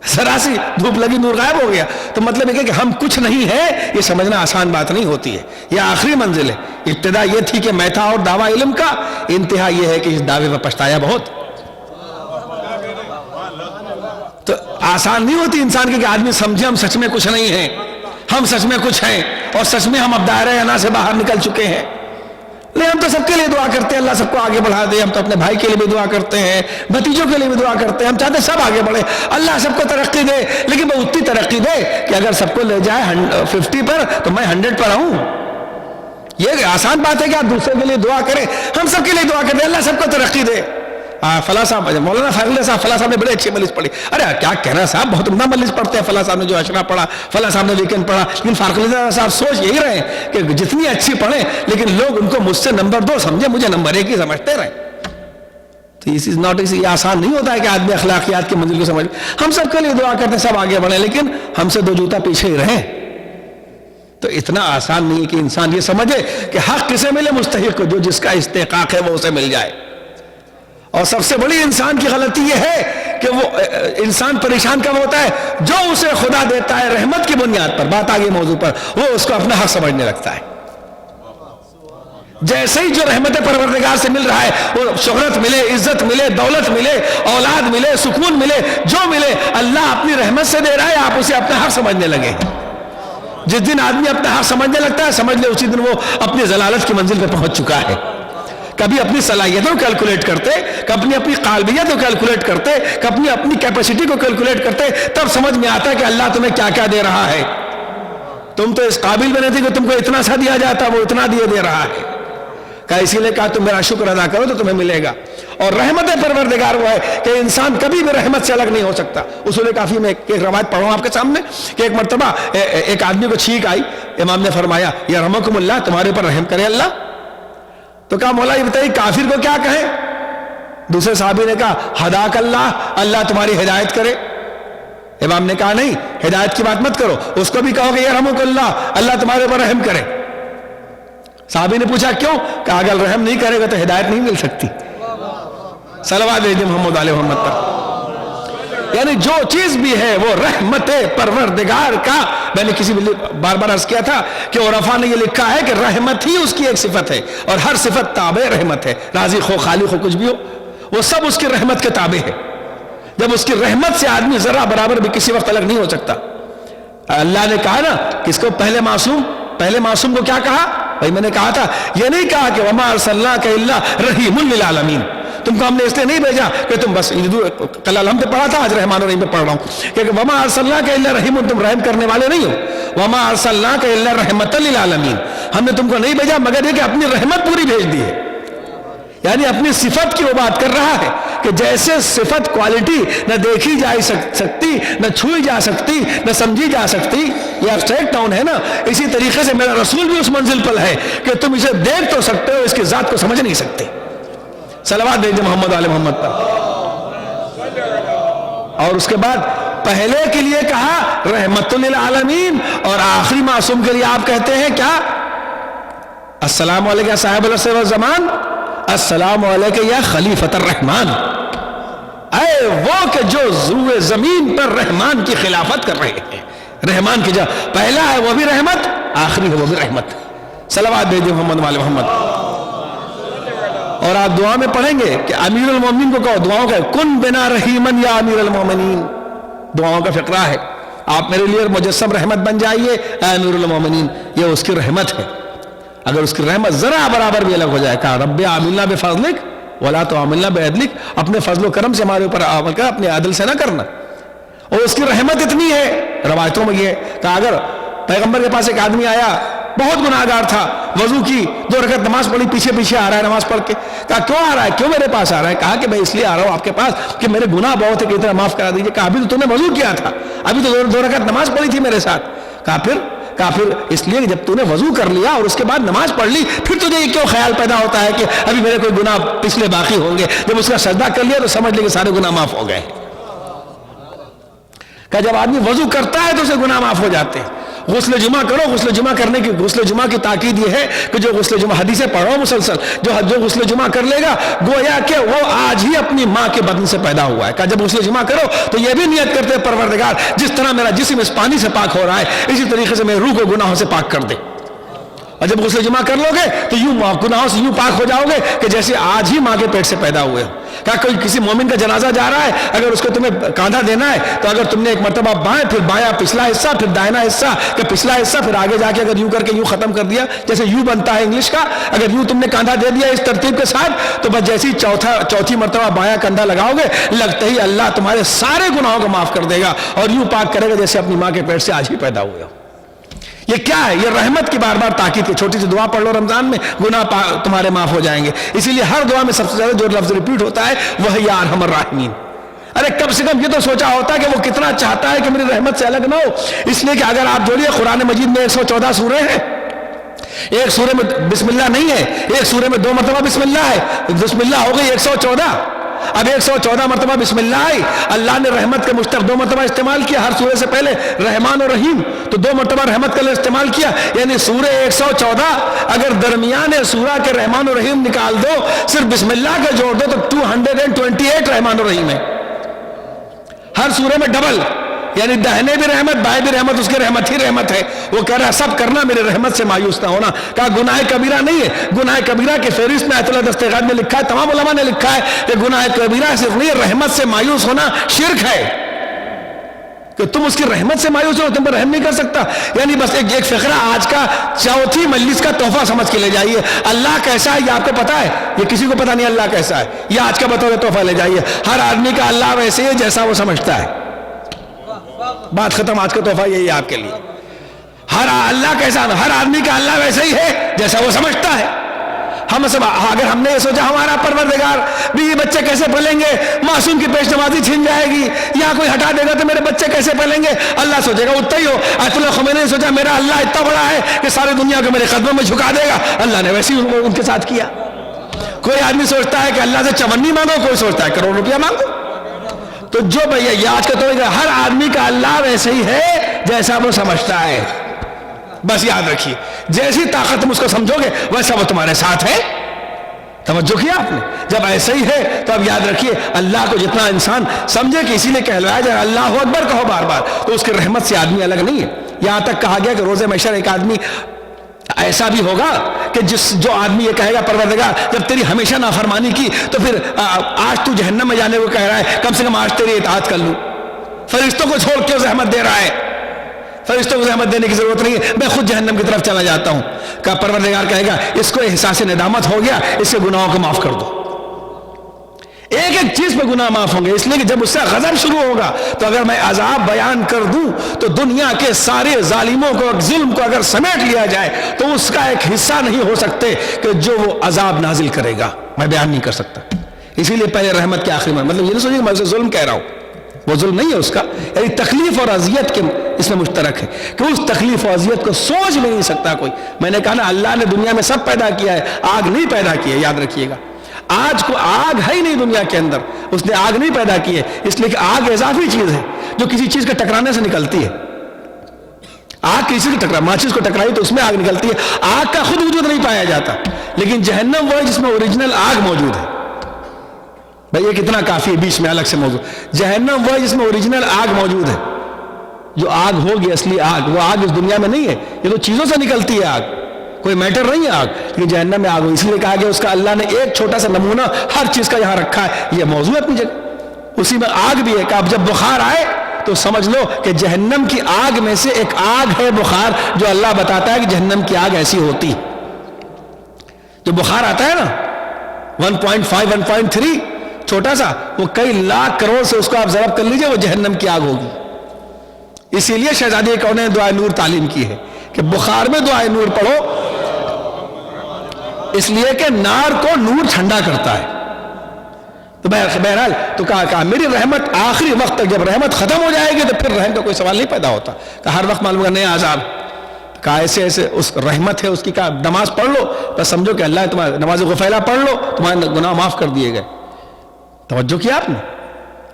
سراسی دھوپ لگی نور غائب ہو گیا. تو مطلب یہ کہ ہم کچھ نہیں ہے, یہ سمجھنا آسان بات نہیں ہوتی ہے. یہ آخری منزل ہے. ابتدا یہ تھی کہ میں تھا اور دعویٰ علم کا, انتہا یہ ہے کہ اس دعوے پر پچھتایا بہت. تو آسان نہیں ہوتی انسان کی کہ آدمی سمجھے ہم سچ میں کچھ نہیں ہیں, ہم سچ میں کچھ ہیں, اور سچ میں ہم اب دائرہ انا سے باہر نکل چکے ہیں. لیکن ہم تو سب کے لیے دعا کرتے ہیں اللہ سب کو آگے بڑھا دے. ہم تو اپنے بھائی کے لیے بھی دعا کرتے ہیں, بھتیجوں کے لیے بھی دعا کرتے ہیں, ہم چاہتے ہیں سب آگے بڑھے, اللہ سب کو ترقی دے, لیکن وہ اتنی ترقی دے کہ اگر سب کو لے جائے 50 پر تو میں 100 پر آؤں. یہ آسان بات ہے کہ آپ دوسرے کے لیے دعا کریں, ہم سب کے لیے دعا کرتے ہیں اللہ سب کو ترقی دے. فلاں صاحب مولانا فاضل صاحب فلاں صاحب نے بڑے اچھی مجلس پڑھی, ارے کیا کہنا صاحب بہت عمدہ مجلس پڑھتے ہیں, فلاں صاحب نے جو اشرا پڑھا, فلاں صاحب نے ویکینڈ پڑھا. لیکن فاضل صاحب سوچ یہی رہے کہ جتنی اچھی پڑھیں لیکن لوگ ان کو مجھ سے نمبر 2 سمجھے, مجھے نمبر 1 ہی سمجھتے رہے. تو اس از ناٹ ایزی, یہ آسان نہیں ہوتا ہے کہ آدمی اخلاقیات کی منزل کو سمجھ. ہم سب کے لیے دعا کرتے ہیں سب آگے بڑھیں, لیکن ہم سے 2 جوتا پیچھے ہی رہیں. تو اتنا آسان نہیں ہے کہ انسان یہ سمجھے کہ حق کسے ملے, مستحق کو, جو جس کا استحقاق ہے وہ اسے مل جائے. اور سب سے بڑی انسان کی غلطی یہ ہے کہ وہ انسان پریشان کب ہوتا ہے, جو اسے خدا دیتا ہے رحمت کی بنیاد پر, بات آگے موضوع پر, وہ اس کو اپنا حق سمجھنے لگتا ہے. جیسے ہی جو رحمت پروردگار سے مل رہا ہے, وہ شہرت ملے, عزت ملے, دولت ملے, اولاد ملے, سکون ملے, جو ملے اللہ اپنی رحمت سے دے رہا ہے, آپ اسے اپنا حق سمجھنے لگے. جس دن آدمی اپنا حق سمجھنے لگتا ہے, سمجھ لے اسی دن وہ اپنی ضلالت کی منزل پہ پہنچ چکا ہے. کبھی اپنی صلاحیتوں کو کیلکولیٹ کرتے, کبھی اپنی قابلیت کو کیلکولیٹ کرتے, کبھی اپنی کیپیسٹی کو کیلکولیٹ کرتے, تب سمجھ میں آتا ہے کہ اللہ تمہیں کیا کیا دے رہا ہے. تم تو اس قابل میں نہیں تھی کہ تم کو اتنا سا دیا جاتا, وہ اتنا دے رہا ہے. کہا اسی لیے کہا تم میرا شکر ادا کرو تو تمہیں ملے گا. اور رحمت پروردگار وہ ہے کہ انسان کبھی بھی رحمت سے الگ نہیں ہو سکتا. اصول کافی میں ایک روایت پڑھوں آپ کے سامنے کہ ایک مرتبہ ایک آدمی کو چھینک آئی, امام نے فرمایا یا رحمکم اللہ, تمہارے اوپر رحم کرے اللہ. تو کہا مولا یہ بتائیے کافر کو کیا کہیں. دوسرے صحابی نے کہا ہداک اللہ, اللہ تمہاری ہدایت کرے. امام نے کہا نہیں, ہدایت کی بات مت کرو, اس کو بھی کہو کہ یرحمک اللہ, اللہ تمہارے اوپر رحم کرے. صحابی نے پوچھا کیوں؟ کہا اگر رحم نہیں کرے گا تو ہدایت نہیں مل سکتی. صلوات دے محمد علیہ محمد پر. یعنی جو چیز بھی ہے وہ رحمت پروردگار کا. میں نے کسی بار بار عرض کیا تھا کہ عرفا نے یہ لکھا ہے کہ رحمت ہی اس کی ایک صفت ہے, اور ہر صفت تابع رحمت ہے. رازق ہو, خالق ہو, کچھ بھی ہو, وہ سب اس کی رحمت کے تابع ہے. جب اس کی رحمت سے آدمی ذرہ برابر بھی کسی وقت الگ نہیں ہو سکتا. اللہ نے کہا نا کس کو پہلے معصوم, پہلے معصوم کو کیا کہا؟ بھائی میں نے کہا تھا، یہ نہیں کہا کہ وما ارسلناک الا رحیم للعالمین، تم کو ہم نے اس لیے نہیں بھیجا کہ تم بس کل الحمد پہ پڑھا تھا، آج رحمان الرحیم پہ پڑھ رہا ہوں کہ وما ارسلناک الا رحیم، تم رحم کرنے والے نہیں ہو، وما ارسلناک الا رحمۃ للعالمین، ہم نے تم کو نہیں بھیجا مگر یہ کہ اپنی رحمت پوری بھیج دی ہے. یعنی اپنی صفت کی وہ بات کر رہا ہے کہ جیسے صفت کوالٹی نہ دیکھی جا سکتی، نہ چھوئی جا سکتی، نہ سمجھی جا سکتی، یہ ایبسٹریکٹ ناؤن ہے نا، اسی طریقے سے میرا رسول بھی اس منزل پر ہے کہ تم اسے دیکھ تو سکتے ہو، اس کی ذات کو سمجھ نہیں سکتے. صلوات بھیجیں محمد علی محمد پر. اور اس کے بعد پہلے کے لیے کہا رحمت للعالمین، اور آخری معصوم کے لیے آپ کہتے ہیں کیا؟ السلام علیکم صاحب العصر والزمان، السلام علیکم یا خلیفۃ الرحمان. اے وہ کہ جو روئے زمین پر رحمان کی خلافت کر رہے ہیں، رحمان کی جا پہلا ہے وہ بھی رحمت، آخری ہے وہ بھی رحمت. صلوات بھیجیں محمد والے محمد. اور آپ دعا میں پڑھیں گے کہ امیر المومنین کو کہو، دعاؤں کا کن بنا رحیمن یا امیر المومنین، دعاؤں کا فقرہ ہے، آپ میرے لیے مجسم رحمت بن جائیے اے امیر المومنین، یہ اس کی رحمت ہے. اگر اس کی رحمت ذرا برابر بھی الگ ہو جائے، کہا رب عاملنا بفضلک ولا تعاملنا بعدلک، اپنے فضل و کرم سے ہمارے اوپر عمل کر، اپنے عدل سے نہ کرنا. اور اس کی رحمت اتنی ہے، روایتوں میں یہ ہے کہ اگر پیغمبر کے پاس ایک آدمی آیا بہت گناہگار تھا، وضو کی 2 رکعت نماز پڑھی، پیچھے پیچھے آ رہا ہے نماز پڑھ کے، کہا کیوں آ رہا ہے، کیوں میرے پاس آ رہا ہے؟ کہا کہ میں اس لیے آ رہا ہوں آپ کے پاس کہ میرے گناہ بہت ہے کہ اتنا معاف کرا دیجیے. کہا ابھی تو تم نے وضو کیا تھا، ابھی تو 2 رکعت نماز پڑھی تھی میرے ساتھ. کہا پھر اس لیے کہ جب تو نے وضو کر لیا اور اس کے بعد نماز پڑھ لی، پھر تجھے یہ کیوں خیال پیدا ہوتا ہے کہ ابھی میرے کوئی گناہ پچھلے باقی ہوں گے؟ جب اس کا سجدہ کر لیا تو سمجھ لے کہ سارے گناہ معاف ہو گئے. کہ جب آدمی وضو کرتا ہے تو اسے گناہ معاف ہو جاتے ہیں. غسل جمعہ کرو، غسل جمعہ کرنے کی غسل جمعہ کی تاکید یہ ہے کہ جو غسل جمعہ، حدیثیں پڑھ رہا ہوں مسلسل، جو غسل جمعہ کر لے گا گویا کہ وہ آج ہی اپنی ماں کے بدن سے پیدا ہوا ہے. کہ جب غسل جمعہ کرو تو یہ بھی نیت کرتے ہیں پروردگار جس طرح میرا جسم اس پانی سے پاک ہو رہا ہے اسی طریقے سے میرے روح کو گناہوں سے پاک کر دے. اور جب غسل جمعہ کر لو گے تو یوں گناہوں سے یوں پاک ہو جاؤ گے کہ جیسے آج ہی ماں کے پیٹ سے پیدا ہوئے ہو. کہا کوئی کسی مومن کا جنازہ جا رہا ہے، اگر اس کو تمہیں کاندھا دینا ہے تو اگر تم نے ایک مرتبہ بائیں پھر بایاں پچھلا حصہ پھر دائنا حصہ، کہ پچھلا حصہ پھر آگے جا کے اگر یوں کر کے یوں ختم کر دیا، جیسے یوں بنتا ہے انگلش کا، اگر یوں تم نے کاندھا دے دیا اس ترتیب کے ساتھ تو بس جیسی چوتھی مرتبہ بایاں کندھا لگاؤ گے لگتے ہی اللہ تمہارے سارے گناہوں کو معاف کر دے گا اور یوں پاک کرے گا جیسے اپنی ماں کے پیٹ سے آج ہی پیدا ہوئے ہو. یہ کیا ہے؟ یہ رحمت کی بار بار تاکید کی. چھوٹی سی دعا پڑھ لو رمضان میں، گناہ تمہارے معاف ہو جائیں گے. اسی لیے ہر دعا میں سب سے زیادہ جو لفظ ریپیٹ ہوتا ہے وہ ہے یا ارحم الراحمین. ارے کم سے کم یہ تو سوچا ہوتا ہے کہ وہ کتنا چاہتا ہے کہ میری رحمت سے الگ نہ ہو. اس لیے کہ اگر آپ جوڑیے قرآن مجید میں 114 سورے ہیں، ایک سورے میں بسم اللہ نہیں ہے، ایک سورے میں 2 مرتبہ بسم اللہ ہے، بسم اللہ ہو گئی 114. اب 114 مرتبہ بسم اللہ آئی، اللہ نے رحمت کا مشتق 2 مرتبہ استعمال کیا، ہر سورے سے پہلے رحمان اور رحیم، تو 2 مرتبہ رحمت کا استعمال کیا. یعنی سورہ 114 اگر درمیان سورہ کے رحمان اور رحیم نکال دو، صرف بسم اللہ کا جوڑ دو تو 228 رحمان اور رحیم ہے. ہر سورے میں ڈبل، یعنی دہنے بھی رحمت بائیں بھی رحمت، اس کی رحمت ہی رحمت ہے. وہ کہہ رہا ہے سب کرنا میرے رحمت سے مایوس نہ ہونا. کہا گناہ کبیرہ نہیں ہے، گناہ کبیرہ کی فہرست میں آیت اللہ دستغاد میں لکھا ہے، تمام علماء نے لکھا ہے کہ گناہ کبیرہ صرف نہیں، رحمت سے مایوس ہونا شرک ہے. کہ تم اس کی رحمت سے مایوس ہو، تم پر رحم نہیں کر سکتا. یعنی بس ایک فقرہ آج کا چوتھی مجلس کا تحفہ سمجھ کے لے جائیے. اللہ کیسا ہے یہ آپ کو پتا ہے؟ یہ کسی کو پتا نہیں اللہ کیسا ہے. یہ آج کا بطور تحفہ لے جائیے. ہر آدمی کا اللہ ویسے ہے جیسا وہ سمجھتا ہے. بات ختم. آج کا تحفہ یہی ہے آپ کے لیے. ہر اللہ کیسا، ہر آدمی کا اللہ ویسے ہی ہے جیسا وہ سمجھتا ہے. ہم سب اگر ہم نے یہ سوچا ہمارا پروردگار بھی یہ بچے کیسے پلیں گے، معصوم کی پیش نمازی چھن جائے گی یا کوئی ہٹا دے گا تو میرے بچے کیسے پلیں گے، اللہ سوچے گا اتنا ہی ہو. آیت اللہ خمینی نے سوچا میرا اللہ اتنا بڑا ہے کہ ساری دنیا کو میرے قدموں میں جھکا دے گا، اللہ نے ویسے ہی ان کے ساتھ کیا. کوئی آدمی سوچتا ہے کہ اللہ سے چونی مانگو، کوئی سوچتا ہے کروڑ روپیہ مانگو. تو جو بھیا یہ آج کا تو ہر آدمی کا اللہ ویسے ہی ہے جیسا وہ سمجھتا ہے. بس یاد رکھیے جیسی طاقت تم اس کو سمجھو گے ویسا وہ تمہارے ساتھ ہے. توجہ کیا آپ نے؟ جب ایسا ہی ہے تو اب یاد رکھیے اللہ کو جتنا انسان سمجھے کہ اسی لیے کہلوایا جائے اللہ اکبر کہو بار بار، تو اس کی رحمت سے آدمی الگ نہیں ہے. یہاں تک کہا گیا کہ روز محشر ایک آدمی ایسا بھی ہوگا کہ جو آدمی یہ کہے گا پروردگار جب تیری ہمیشہ نافرمانی کی تو پھر آج تو جہنم میں جانے کو کہہ رہا ہے، کم سے کم آج تیری اطاعت کر لوں. فرشتوں کو چھوڑ کے زحمت دے رہا ہے، فرشتوں کو زحمت دینے کی ضرورت نہیں ہے، میں خود جہنم کی طرف چلا جاتا ہوں. کہا پروردگار کہے گا اس کو احساس ندامت ہو گیا، اس کے گناہوں کو معاف کر دو. ایک ایک چیز پہ گناہ معاف ہوں گے، اس لیے کہ جب اس سے غضب شروع ہوگا تو اگر میں عذاب بیان کر دوں تو دنیا کے سارے ظالموں کو، ظلم کو اگر سمیٹ لیا جائے تو اس کا ایک حصہ نہیں ہو سکتے کہ جو وہ عذاب نازل کرے گا، میں بیان نہیں کر سکتا. اسی لیے پہلے رحمت کے آخری میں، مطلب یہ نہیں سوچیں کہ میں اسے ظلم کہہ رہا ہوں، وہ ظلم نہیں ہے اس کا، یعنی تکلیف اور اذیت کے اس میں مشترک ہے کہ اس تکلیف اور اذیت کو سوچ نہیں سکتا کوئی. میں نے کہا نا اللہ نے دنیا میں سب پیدا کیا ہے، آگ نہیں پیدا کی ہے، یاد رکھیے گا. آج کو آگ ہے ہی نہیں دنیا کے اندر، اس نے آگ نہیں پیدا کی ہے، اس لیے کہ آگ اضافی چیز ہے جو کسی چیز کے ٹکرانے سے نکلتی ہے. آگ کسی کو ٹکرا، ماچس کو ٹکرائی تو اس میں آگ نکلتی ہے، آگ کا خود وجود نہیں پایا جاتا. لیکن جہنم وہ ہے جس میں اوریجنل آگ موجود ہے. بھئی یہ کتنا کافی ہے، بیچ میں الگ سے موضوع. جہنم وہ ہے جس میں اوریجنل آگ موجود ہے، جو آگ ہوگی اصلی آگ، وہ آگ اس دنیا میں نہیں ہے، یہ تو چیزوں سے نکلتی ہے آگ، کوئی میٹر نہیں ہے آگ. لیکن جہنم میں آگ ہو، اس لیے کہا گیا اس کا اللہ نے ایک چھوٹا سا نمونہ ہر چیز کا یہاں رکھا ہے. یہ موضوع ہے اپنی جگہ، اسی میں آگ بھی ہے کہ اب جب بخار آئے تو سمجھ لو کہ جہنم کی آگ میں سے ایک آگ ہے بخار، جو اللہ بتاتا ہے کہ جہنم کی آگ ایسی ہوتی. جو بخار آتا ہے نا 1.5 1.3 چھوٹا سا، وہ کئی لاکھ کروڑ سے اس کو آپ ضرب کر لیجئے، وہ جہنم کی آگ ہوگی. اسی لیے شہزادی کون نے دعائے نور تعلیم کی ہے کہ بخار میں دعائے نور پڑھو، اس لیے کہ نار کو نور ٹھنڈا کرتا ہے. تو بہرحال تو کہا میری رحمت آخری وقت تک، جب رحمت ختم ہو جائے گی تو پھر رحم کا کوئی سوال نہیں پیدا ہوتا. کہ ہر وقت معلوم کرنے عذاب، کہا ایسے ایسے اس رحمت ہے اس کی. کہا نماز پڑھ لو بس سمجھو کہ اللہ تمہارا نماز غفیلہ پڑھ لو، تمہارے گناہ معاف کر دیے گئے. توجہ کیا آپ نے؟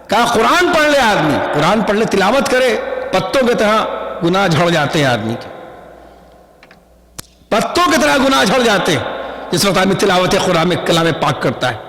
کہا قرآن پڑھ لے آدمی، قرآن پڑھ لے، تلاوت کرے، پتوں کی طرح گناہ جھڑ جاتے ہیں آدمی کے، پتوں کی طرح گناہ جھڑ جاتے ہیں جس وقت آدمی تلاوت قرآن میں کلام پاک کرتا ہے.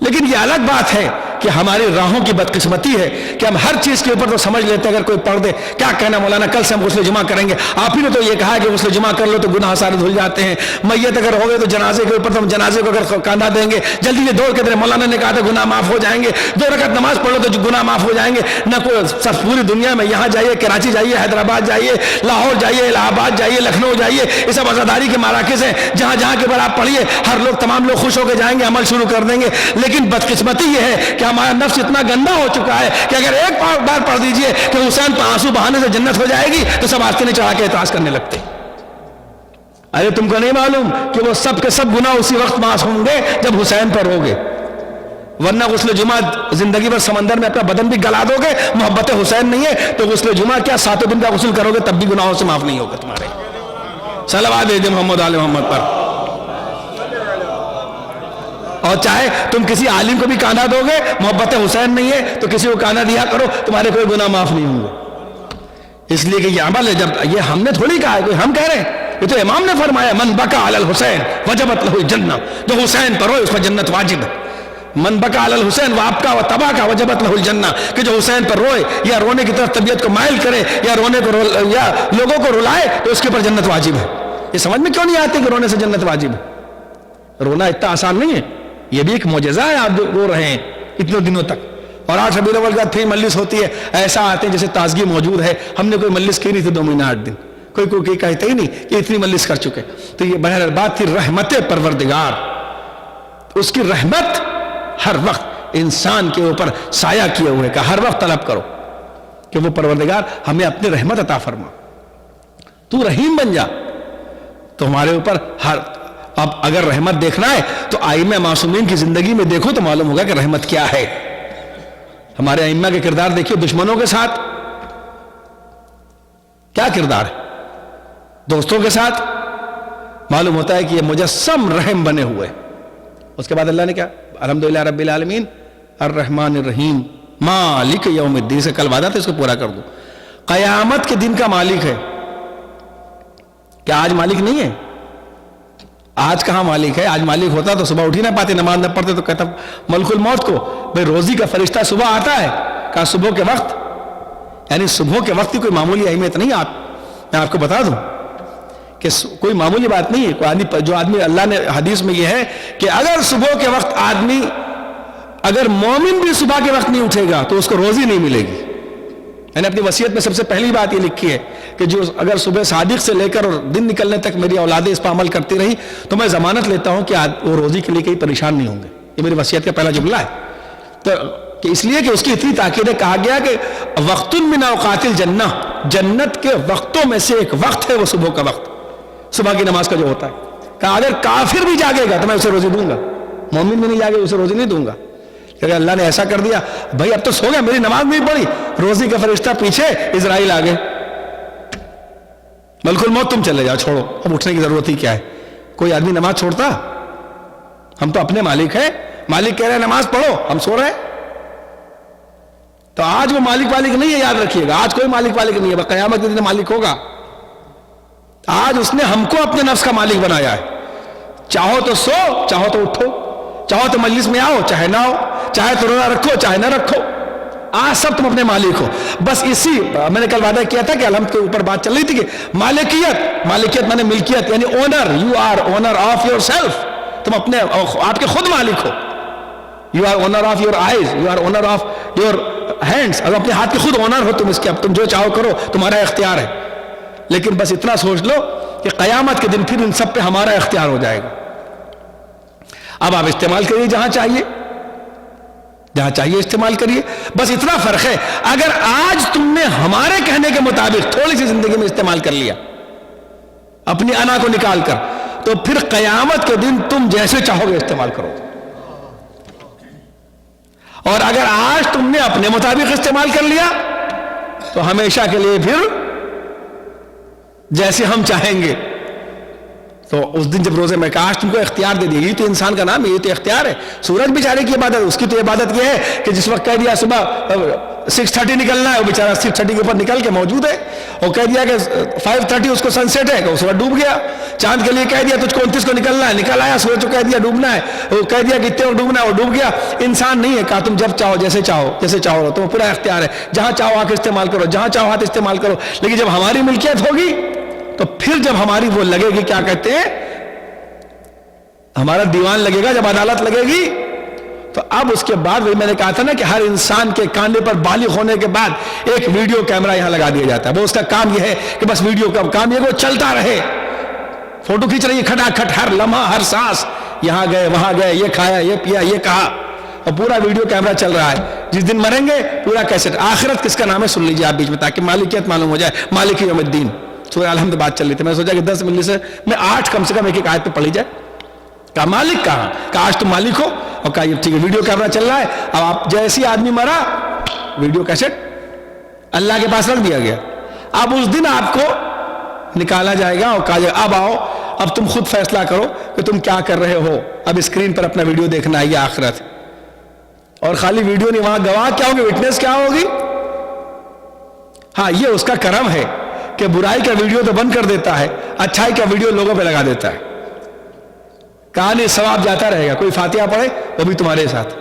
لیکن یہ الگ بات ہے کہ ہماری راہوں کی بدقسمتی ہے کہ ہم ہر چیز کے اوپر تو سمجھ لیتے ہیں. اگر کوئی پڑھ دے کیا کہنا مولانا کل سے ہم غسل جمعہ کریں گے، آپ ہی نے تو یہ کہا کہ غسل جمعہ کر لو تو گناہ سارے دھل جاتے ہیں. میت اگر ہو گئے تو جنازے کے اوپر تو ہم جنازے کو اگر کاندھا دیں گے جلدی سے دوڑ کے دیں، مولانا نے کہا تھا گناہ معاف ہو جائیں گے، 2 رکعت نماز پڑھ لو تو گناہ معاف ہو جائیں گے. نہ کوئی سب پوری دنیا میں یہاں جائیے، کراچی جائیے، حیدرآباد جائیے، لاہور جائیے، الہ آباد جائیے، لکھنؤ جائیے، یہ سب عزاداری کے مراکز ہیں جہاں جہاں کے بعد آپ پڑھیے، ہر لوگ تمام لوگ خوش ہو کے جائیں گے، عمل شروع کر دیں گے. لیکن بدقسمتی یہ ہے کہ ہمارا نفس اتنا گندا ہو چکا ہے کہ اگر ایک بار پڑھ دیجئے کہ حسین پر آنسو بہانے سے جنت ہو جائے گی تو سب آستینے چڑھا کے اعتراض کرنے لگتے. ارے تم کو نہیں معلوم کہ وہ سب کے سب گناہ اسی وقت معاف ہوں گے جب حسین پر ہوگے، ورنہ غسل جمعہ زندگی بھر سمندر میں اپنا بدن بھی گلا دو گے، محبت حسین نہیں ہے تو غسل جمعہ کیا 7 دن کا غسل کرو گے تب بھی گناہوں سے معاف نہیں ہوگا تمہارے. صلوات دے محمد آل محمد پر. اور چاہے تم کسی عالم کو بھی کانا دو گے، محبت حسین نہیں ہے تو کسی کو کانا دیا کرو، تمہارے کوئی گناہ معاف نہیں ہوں گے. اس لیے کہ یہ عمل ہے، جب یہ ہم نے تھوڑی کہا ہے، کوئی ہم کہہ رہے ہیں، یہ تو امام نے فرمایا من بکا علی الحسین وجبت لہ الجنہ، جو حسین پر روئے اس پر جنت واجب ہے. من بکا علی الحسین وابکا و تباکا وجبت لہ الجنہ، کہ جو حسین پر روئے یا رونے کی طرف طبیعت کو مائل کرے یا رونے کو یا لوگوں کو رلائے تو اس کے پر جنت واجب ہے. یہ سمجھ میں کیوں نہیں آتی کہ رونے سے جنت واجب ہے؟ رونا اتنا آسان نہیں ہے، یہ بھی ایک معجزہ ہے. آپ رو رہے ہیں اتنے دنوں تک، اور 8 ربیع الاول کا پھر مجلس ہوتی ہے، ایسا آتے ہیں جیسے تازگی موجود ہے. ہم نے کوئی مجلس کی نہیں تھی 2 مہینے 8 دن، کوئی کہتے ہی نہیں کہ اتنی مجلس کر چکے. تو یہ بہرحال بات تھی رحمت پروردگار، اس کی رحمت ہر وقت انسان کے اوپر سایہ کیے ہوئے کا ہر وقت طلب کرو کہ وہ پروردگار ہمیں اپنی رحمت عطا فرما، تو رحیم بن جا. تو ہمارے اوپر ہر اب اگر رحمت دیکھنا ہے تو ائمہ معصومین کی زندگی میں دیکھو تو معلوم ہوگا کہ رحمت کیا ہے. ہمارے ائمہ کے کردار دیکھیے، دشمنوں کے ساتھ کیا کردار ہے، دوستوں کے ساتھ معلوم ہوتا ہے کہ یہ مجسم رحم بنے ہوئے. اس کے بعد اللہ نے کیا، الحمدللہ رب العالمین الرحمن الرحیم مالک یوم الدین، سے کل وعدہ تھا اس کو پورا کر دو. قیامت کے دن کا مالک ہے. کیا آج مالک نہیں ہے؟ آج کہاں مالک ہے؟ آج مالک ہوتا تو صبح اٹھ ہی نہ پاتے، نماز نہ پڑھتے تو کہتا ملک الموت کو بھئی روزی کا فرشتہ صبح آتا ہے. کہا صبح کے وقت، یعنی صبح کے وقت کی کوئی معمولی اہمیت نہیں. میں آپ کو بتا دوں کہ کوئی معمولی بات نہیں ہے. کوئی آدمی، جو آدمی، اللہ نے حدیث میں یہ ہے کہ اگر صبح کے وقت آدمی، اگر مومن بھی صبح کے وقت نہیں اٹھے گا تو اس کو روزی نہیں ملے گی. میں نے اپنی وصیت میں سب سے پہلی بات یہ لکھی ہے کہ جو اگر صبح صادق سے لے کر اور دن نکلنے تک میری اولادیں اس پر عمل کرتی رہی تو میں ضمانت لیتا ہوں کہ وہ روزی کے لیے کہیں پریشان نہیں ہوں گے. یہ میری وصیت کا پہلا جملہ ہے. تو کہ اس لیے کہ اس کی اتنی تاکید ہے, کہا گیا کہ وقت من اوقات الجنہ, جنت کے وقتوں میں سے ایک وقت ہے وہ صبح کا وقت, صبح کی نماز کا جو ہوتا ہے. کہا اگر کافر بھی جاگے گا تو میں اسے روزی دوں گا, مومن بھی نہیں جاگے اسے روزی نہیں دوں گا. کہ اللہ نے ایسا کر دیا, بھائی اب تو سو گیا, میری نماز نہیں پڑھی, روزی کا فرشتہ پیچھے, اسرائیل آگے, ملک الموت تم چلے جاؤ, چھوڑو, اب اٹھنے کی ضرورت ہی کیا ہے. کوئی آدمی نماز چھوڑتا؟ ہم تو اپنے مالک ہیں, مالک کہہ رہے ہیں نماز پڑھو, ہم سو رہے ہیں. تو آج وہ مالک نہیں ہے, یاد رکھیے گا, آج کوئی مالک نہیں ہے, قیامت کے دن مالک ہوگا. آج اس نے ہم کو اپنے نفس کا مالک بنایا ہے. چاہو تو سو, چاہو تو اٹھو, چاہو تو مجلس میں آؤ, چاہے نہ آؤ, چاہے تو روزہ رکھو, چاہے نہ رکھو, آج سب تم اپنے مالک ہو. بس اسی میں نے کل وعدہ کیا تھا کہ الحمد کے اوپر بات چل رہی تھی کہ مالکیت میں نے ملکیت یعنی owner, you are owner of yourself, تم اپنے آپ کے خود مالک ہو. You are owner of your eyes, you are owner of your hands, اگر اپنے ہاتھ کے خود اونر ہو تم اس کے, اب تم جو چاہو کرو, تمہارا اختیار ہے. لیکن بس اتنا سوچ لو کہ قیامت کے دن پھر ان سب پہ ہمارا اختیار ہو جائے گا. اب آپ استعمال کریے جہاں چاہیے استعمال کریے. بس اتنا فرق ہے, اگر آج تم نے ہمارے کہنے کے مطابق تھوڑی سی زندگی میں استعمال کر لیا اپنی انا کو نکال کر, تو پھر قیامت کے دن تم جیسے چاہو گے استعمال کرو. اور اگر آج تم نے اپنے مطابق استعمال کر لیا تو ہمیشہ کے لیے پھر جیسے ہم چاہیں گے. تو اس دن جب روزے میں کاش تم کو اختیار دے دیا, یہ تو انسان کا نام ہے, یہ تو اختیار ہے. سورج بیچارے کی عبادت, اس کی تو عبادت یہ ہے کہ جس وقت کہہ دیا صبح 6:30 نکلنا ہے, وہ بیچارہ 6:30 کے اوپر نکل کے موجود ہے. اور کہہ دیا کہ 5:30 اس کو سن سیٹ ہے, کہ اس وقت ڈوب گیا. چاند کے لیے کہہ دیا تجھ کو 29 کو نکلنا ہے, نکل آیا. سورج کو کہہ دیا ڈوبنا ہے, وہ کہہ دیا کہ اتنے ڈوبنا ہے, وہ ڈوب گیا. انسان نہیں ہے, کہا تم جب چاہو جیسے چاہو تو پورا اختیار ہے, جہاں چاہو آنکھ استعمال کرو, جہاں چاہو ہاتھ استعمال کرو. لیکن جب ہماری ملکیت ہوگی تو پھر جب ہماری وہ لگے گی, کیا کہتے ہیں, ہمارا دیوان لگے گا, جب عدالت لگے گی, تو اب اس کے بعد وہی میں نے کہا تھا نا کہ ہر انسان کے کاندھے پر بالغ ہونے کے بعد ایک ویڈیو کیمرہ یہاں لگا دیا جاتا ہے. وہ اس کا کام یہ ہے کہ بس ویڈیو کا کام یہ وہ چلتا رہے, فوٹو کھینچ رہی ہے کھٹا کھٹ, ہر لمحہ ہر سانس, یہاں گئے وہاں گئے, یہ کھایا یہ پیا یہ کہا, اور پورا ویڈیو کیمرہ چل رہا ہے. جس دن مریں گے پورا کیسٹ. آخرت کس کا نام ہے سن لیجیے آپ بیچ میں, تاکہ مالکیت معلوم ہو جائے. مالک یوم الدین, سورہ الحمد بات چل رہی تھی, میں نے سوچا کہ 10 منٹ سے میں 8 کم سے کم ایک آیت پہ پڑھی جائے. کہا مالک کہاں, کہا آج تم مالک ہو. اور کہا یہ ٹھیک ہے, ویڈیو کیمرہ چل رہا ہے. اب آپ جیسی آدمی مرا, ویڈیو کیسٹ اللہ کے پاس رکھ دیا گیا. اب اس دن آپ کو نکالا جائے گا اور کہا جائے اب آؤ, اب تم خود فیصلہ کرو کہ تم کیا کر رہے ہو. اب اسکرین پر اپنا ویڈیو دیکھنا ہے, یہ آخرت. اور خالی ویڈیو نہیں, وہاں گواہ کیا ہوگی, وٹنس کیا ہوگی. ہاں یہ اس کا کرم ہے کہ برائی کا ویڈیو تو بند کر دیتا ہے, اچھائی کا ویڈیو لوگوں پہ لگا دیتا ہے. کہا نہیں ثواب جاتا رہے گا. کوئی فاتحہ پڑھے وہ بھی تمہارے ساتھ,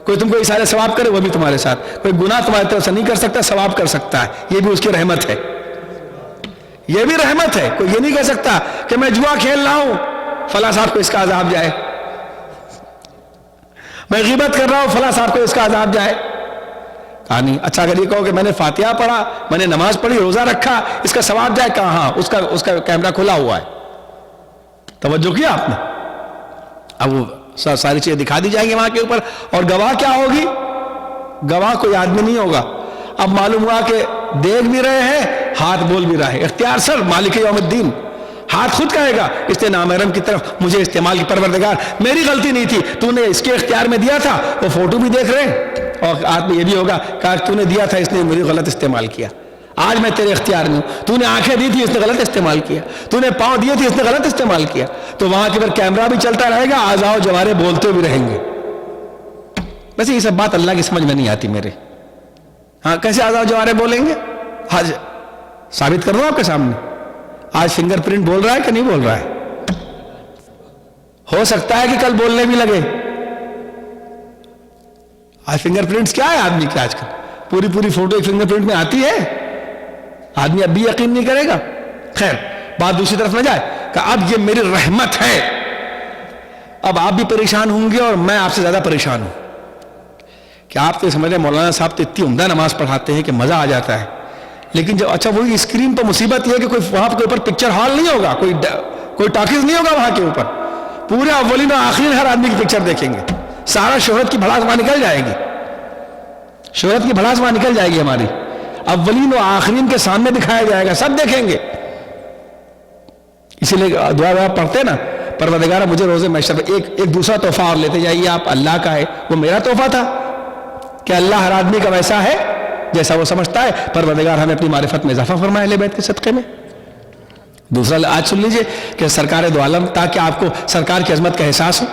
کوئی تم کو اشارے ثواب کرے وہ بھی تمہارے ساتھ. کوئی گناہ تمہاری طرف سے نہیں کر سکتا, ثواب کر سکتا ہے. یہ بھی اس کی رحمت ہے, یہ بھی رحمت ہے. کوئی یہ نہیں کہہ سکتا کہ میں جوا کھیل رہا ہوں, فلاں صاحب کو اس کا عذاب جائے. میں غیبت کر رہا ہوں, فلاں صاحب کو اس کا عذاب جائے. کہا نہیں. اچھا اگر یہ کہو کہ میں نے فاتحہ پڑھا, میں نے نماز پڑھی, روزہ رکھا, اس کا ثواب جائے, کہا ہاں اس کا کیمرہ کھلا ہوا ہے. توجہ کیا آپ نے. اب وہ ساری چیزیں دکھا دی جائیں گی وہاں کے اوپر. اور گواہ کیا ہوگی, گواہ کوئی آدمی نہیں ہوگا. اب معلوم ہوا کہ دیکھ بھی رہے ہیں, ہاتھ بول بھی رہا ہے. اختیار سر مالک یوم الدین. ہاتھ خود کہے گا اس نے نامحرم کی طرف مجھے استعمال کی, پروردگار میری غلطی نہیں تھی, تو نے اس کے اختیار میں دیا تھا. وہ فوٹو بھی دیکھ رہے ہیں, اور ہاتھ میں یہ بھی ہوگا کہ تو نے دیا تھا, اس نے میری غلط استعمال کیا. آج میں تیرے اختیار میں ہوں. تو نے آنکھیں دی تھی, اس نے غلط استعمال کیا. تو نے پاؤں دیے تھے, اس نے غلط استعمال کیا. تو وہاں کے پر کیمرہ بھی چلتا رہے گا, اعضاء و جوارح بولتے بھی رہیں گے. ویسے یہ سب بات اللہ کی سمجھ میں نہیں آتی میرے. ہاں کیسے اعضاء و جوارح بولیں گے, آج ثابت کر رہا ہوں آپ کے سامنے. آج فنگر پرنٹ بول رہا ہے کہ نہیں بول رہا ہے. ہو سکتا ہے کہ کل بولنے بھی لگے. آج فنگر پرنٹس کیا ہے آدمی کے, آج کل پوری فوٹو ایک فنگر پرنٹ میں آتی ہے. آدمی اب بھی یقین نہیں کرے گا. خیر بات دوسری طرف نہ جائے کہ اب یہ میری رحمت ہے. اب آپ بھی پریشان ہوں گے اور میں آپ سے زیادہ پریشان ہوں. کہ آپ تو سمجھ رہے مولانا صاحب تو اتنی عمدہ نماز پڑھاتے ہیں کہ مزہ آ جاتا ہے، لیکن جب اچھا وہی اسکرین پر مصیبت یہ ہے کہ کوئی وہاں کے اوپر پکچر ہال نہیں ہوگا، کوئی ٹاکیز نہیں ہوگا وہاں کے اوپر، پورے اولین و آخرین ہر آدمی کی پکچر دیکھیں گے، سارا شہرت کی بھڑاس وہاں نکل جائے گی، شہرت کی بھڑاس وہاں نکل جائے گی ہماری، اولین و آخرین کے سامنے دکھایا جائے گا، سب دیکھیں گے۔ اسی لیے دعا پڑھتے نا، پروردگارہ مجھے روز محشر میں ایک دوسرا تحفہ اور لیتے جائیے آپ، اللہ کا ہے وہ میرا تحفہ تھا کہ اللہ ہر آدمی کا ویسا ہے جیسا وہ سمجھتا ہے، پروردگار ہمیں اپنی معرفت میں اضافہ فرمائے اہل بیت کے صدقے میں۔ دوسرا آج سن لیجئے کہ سرکار دو عالم، تاکہ آپ کو سرکار کی عظمت کا احساس ہو،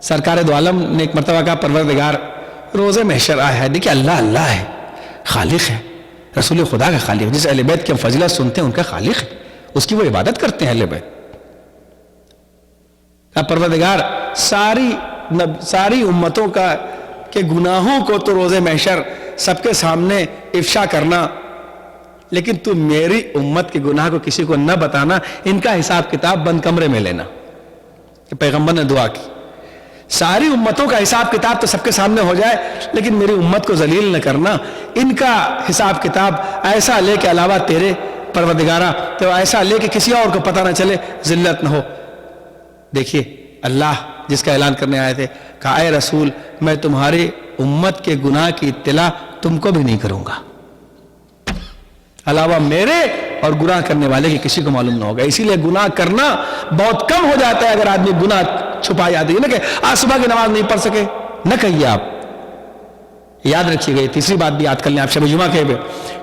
سرکار دو عالم نے ایک مرتبہ کہا پروردگار روز محشر آیا ہے، دیکھیں اللہ اللہ ہے، خالق ہے، رسول خدا کا خالق، جس اہل بیت کی ہم فضیلت سنتے ہیں ان کا خالق ہے، اس کی وہ عبادت کرتے ہیں اہل بیت۔ پروردگار ساری امتوں کا کہ گناہوں کو تو روز محشر سب کے سامنے افشا کرنا، لیکن تو میری امت کے گناہ کو کسی کو نہ بتانا، ان کا حساب کتاب بند کمرے میں لینا۔ کہ پیغمبر نے دعا کی ساری امتوں کا حساب کتاب تو سب کے سامنے ہو جائے، لیکن میری امت کو ذلیل نہ کرنا، ان کا حساب کتاب ایسا لے کے علاوہ تیرے پروردگارہ تو ایسا لے کہ کسی اور کو پتہ نہ چلے، ذلت نہ ہو۔ دیکھیے اللہ جس کا اعلان کرنے آئے تھے، کہا اے رسول میں تمہاری امت کے گناہ کی اطلاع تم کو بھی نہیں کروں گا، علاوہ میرے اور گناہ کرنے والے کی کسی کو معلوم نہ ہوگا۔ اسی لیے گناہ کرنا بہت کم ہو جاتا ہے اگر آدمی گناہ چھپا جاتی ہے، نہ کہ آج صبح کی نماز نہیں پڑھ سکے، نہ کہیے آپ، یاد رکھیے گئے۔ تیسری بات بھی یاد کر لیں آپ شب جمعہ کے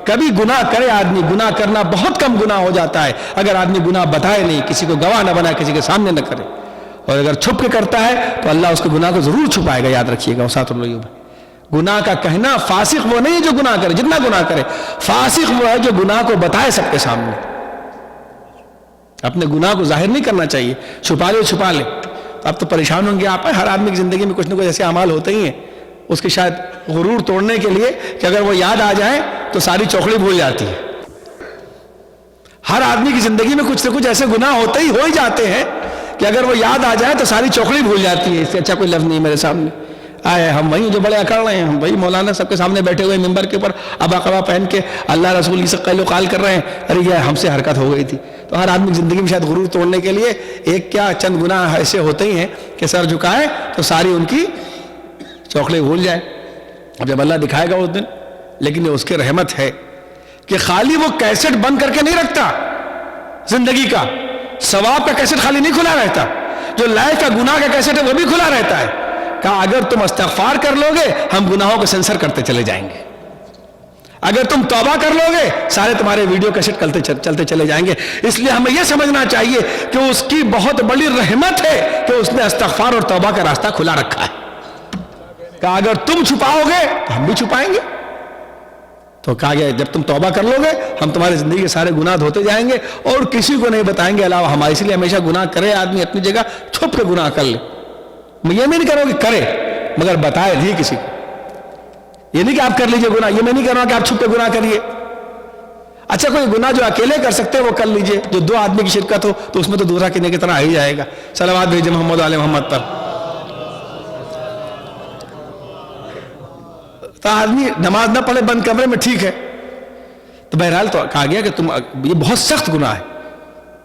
کبھی گناہ کرے آدمی، گناہ کرنا بہت کم گناہ ہو جاتا ہے اگر آدمی گناہ بتائے نہیں، کسی کو گواہ نہ بنائے، کسی کے سامنے نہ کرے، اور اگر چھپ کے کرتا ہے تو اللہ اس کے گناہ کو ضرور چھپائے گا، یاد رکھیے گا۔ وسعت العیوب گناہ کا کہنا، فاسق وہ نہیں جو گناہ کرے جتنا گناہ کرے، فاسق وہ ہے جو گناہ کو بتائے سب کے سامنے۔ اپنے گناہ کو ظاہر نہیں کرنا چاہیے، چھپا لے۔ اب تو پریشان ہوں گے آپ، ہر آدمی کی زندگی میں کچھ نہ کچھ ایسے اعمال ہوتے ہی ہیں، اس کی شاید غرور توڑنے کے لیے کہ اگر وہ یاد آ جائے تو ساری چوکھڑی بھول جاتی ہے۔ ہر آدمی کی زندگی میں کچھ نہ کچھ ایسے گناہ ہوتے ہی ہو ہی جاتے ہیں کہ اگر وہ یاد آ جائے تو ساری چوکھڑی بھول جاتی ہے۔ اس سے اچھا کوئی لفظ نہیں میرے سامنے آئے، ہم وہی جو بڑے اکڑ رہے ہیں، ہم وہی مولانا سب کے سامنے بیٹھے ہوئے ممبر کے اوپر ابا قبا پہن کے اللہ رسول سے قیل و قال کر رہے ہیں، ارے یہ ہم سے حرکت ہو گئی تھی۔ تو ہر آدمی کی زندگی میں شاید غرور توڑنے کے لیے ایک کیا چند گناہ ایسے ہوتے ہی ہیں کہ سر جھکائے تو ساری ان کی چوکھڑی بھول جائے۔ اب جب اللہ دکھائے گا اس دن، لیکن یہ اس کی رحمت ہے کہ خالی وہ کیسٹ بند کر کے نہیں رکھتا، زندگی کا ثواب کا کیسٹ خالی نہیں کھلا رہتا، جو لائف کا گناہ کا کیسٹ ہے وہ بھی کھلا رہتا ہے۔ کہا اگر تم استغفار کر لو گے ہم گناہوں کو سینسر کرتے چلے جائیں گے، اگر تم توبہ کر لو گے سارے تمہارے ویڈیو کیسٹ چلتے چلے جائیں گے۔ اس لیے ہمیں یہ سمجھنا چاہیے کہ اس کی بہت بڑی رحمت ہے کہ اس نے استغفار اور توبہ کا راستہ کھلا رکھا ہے۔ کہا اگر تم چھپاؤ گے تو ہم بھی چھپائیں گے۔ تو کہا گیا جب تم توبہ کر لو گے ہم تمہاری زندگی کے سارے گناہ دھوتے جائیں گے اور کسی کو نہیں بتائیں گے علاوہ ہمارے۔ اس لیے ہمیشہ گناہ کرے آدمی اپنی جگہ چھپ کے گناہ کر لے۔ میں یہ نہیں کہہ رہا ہوں کہ کرے مگر بتائے نہیں کسی کو، یہ نہیں کہ آپ کر لیجئے گناہ، یہ میں نہیں کہہ رہا ہوں کہ آپ چھپ کے گناہ کریے۔ اچھا کوئی گناہ جو اکیلے کر سکتے ہیں وہ کر لیجئے، جو دو آدمی کی شرکت ہو تو اس میں تو دوسرا کرنے کی طرح آ ہی جائے گا۔ صلوات بھیجے محمد علیہ محمد پر۔ تو آدمی نماز نہ پڑھے بند کمرے میں ٹھیک ہے، تو بہرحال تو کہا گیا کہ یہ بہت سخت گناہ ہے۔